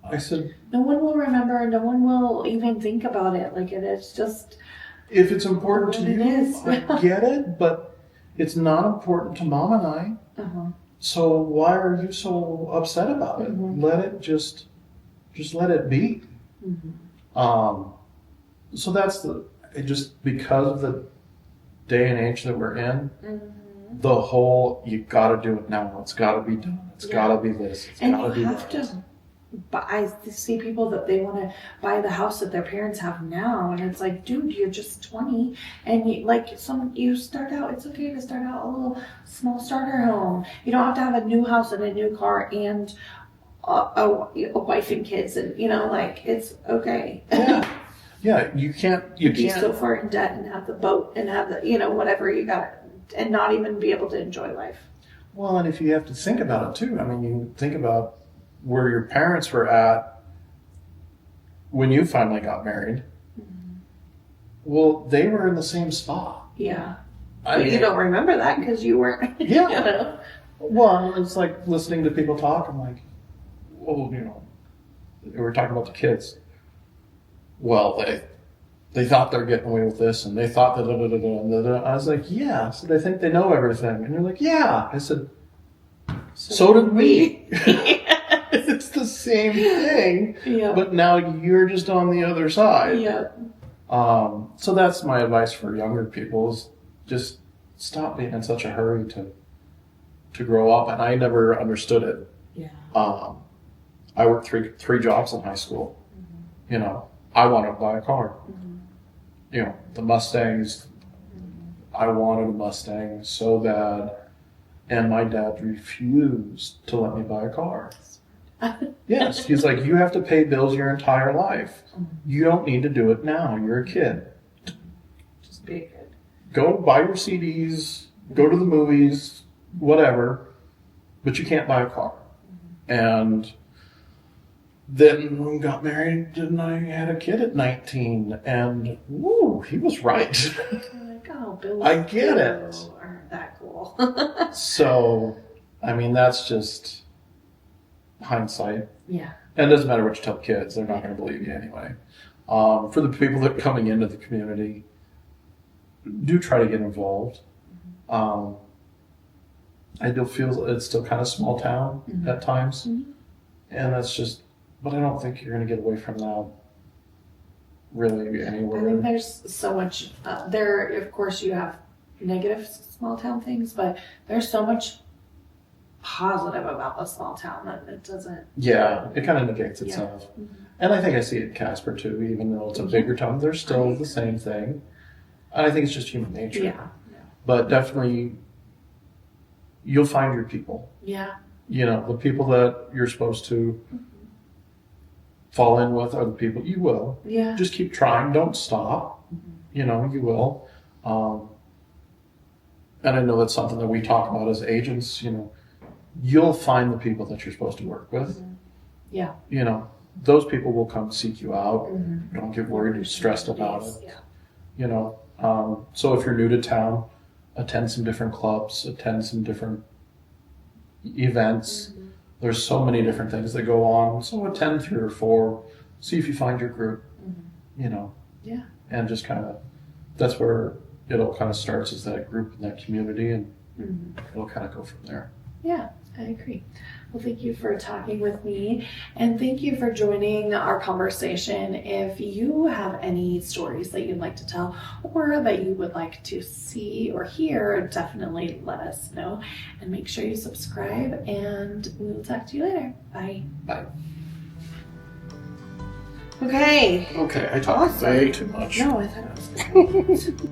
I said, no one will remember. No one will even think about it. Like it's just. If it's important to you, it is. I get it, but it's not important to Mom and I. So why are you so upset about it? Let it just let it be. So that's just because of the day and age that we're in, the whole, you got to do it now. It's got to be done. It's got to be this. It's got to be that. But I see people that they want to buy the house that their parents have now, and it's like, dude, you're just 20, and you start out. It's okay to start out a little small starter home. You don't have to have a new house and a new car and a wife and kids, and it's okay. Yeah, you can't be so far in debt and have the boat and have the whatever you got, and not even be able to enjoy life. Well, and if you have to think about it too, I mean, you think about where your parents were at when you finally got married. Well, they were in the same spot. Yeah. You don't remember that because you weren't. Yeah. Well, it's like listening to people talk. I'm like, well, we were talking about the kids. Well, they thought they're getting away with this, and they thought that I was like, yeah. So they think they know everything, and they're like, yeah. I said, so did we. It's the same thing, but now you're just on the other side. So that's my advice for younger people: is just stop being in such a hurry to grow up. And I never understood it. I worked three jobs in high school. I wanted to buy a car. The Mustangs. I wanted a Mustang so bad, and my dad refused to let me buy a car. Yes, he's like, you have to pay bills your entire life. You don't need to do it now. You're a kid. Just be a kid. Go buy your CDs, go to the movies, whatever, but you can't buy a car. And then we got married and I had a kid at 19, and woo, he was right. Bills I get it. Aren't that cool? So, I mean, that's just hindsight. Yeah. And it doesn't matter what you tell kids, they're not going to believe you anyway. For the people that are coming into the community, do try to get involved. I do feel it's still kind of small town at times. And that's just, but I don't think you're going to get away from that really anywhere. I think there's so much, of course you have negative small town things, but there's so much positive about the small town that it doesn't. Yeah, it kind of negates itself. And I think I see it in Casper too, even though it's a bigger town, they're still the same thing. And I think it's just human nature. Yeah. But definitely, you'll find your people. Yeah. The people that you're supposed to fall in with are the people you will. Yeah. Just keep trying. Don't stop. You will. And I know that's something that we talk about as agents. You'll find the people that you're supposed to work with. Yeah. Those people will come seek you out. Don't get worried or stressed about it. Yeah. So if you're new to town, attend some different clubs, attend some different events. There's so many different things that go on. So attend 3 or 4, see if you find your group, Yeah. and just kind of, that's where it all kind of starts, is that group and that community, and it'll kind of go from there. Yeah, I agree. Well, thank you for talking with me, and thank you for joining our conversation. If you have any stories that you'd like to tell or that you would like to see or hear, definitely let us know, and make sure you subscribe, and we'll talk to you later. Bye. Bye. Okay. Okay, I talked way too much. No, I thought it was good.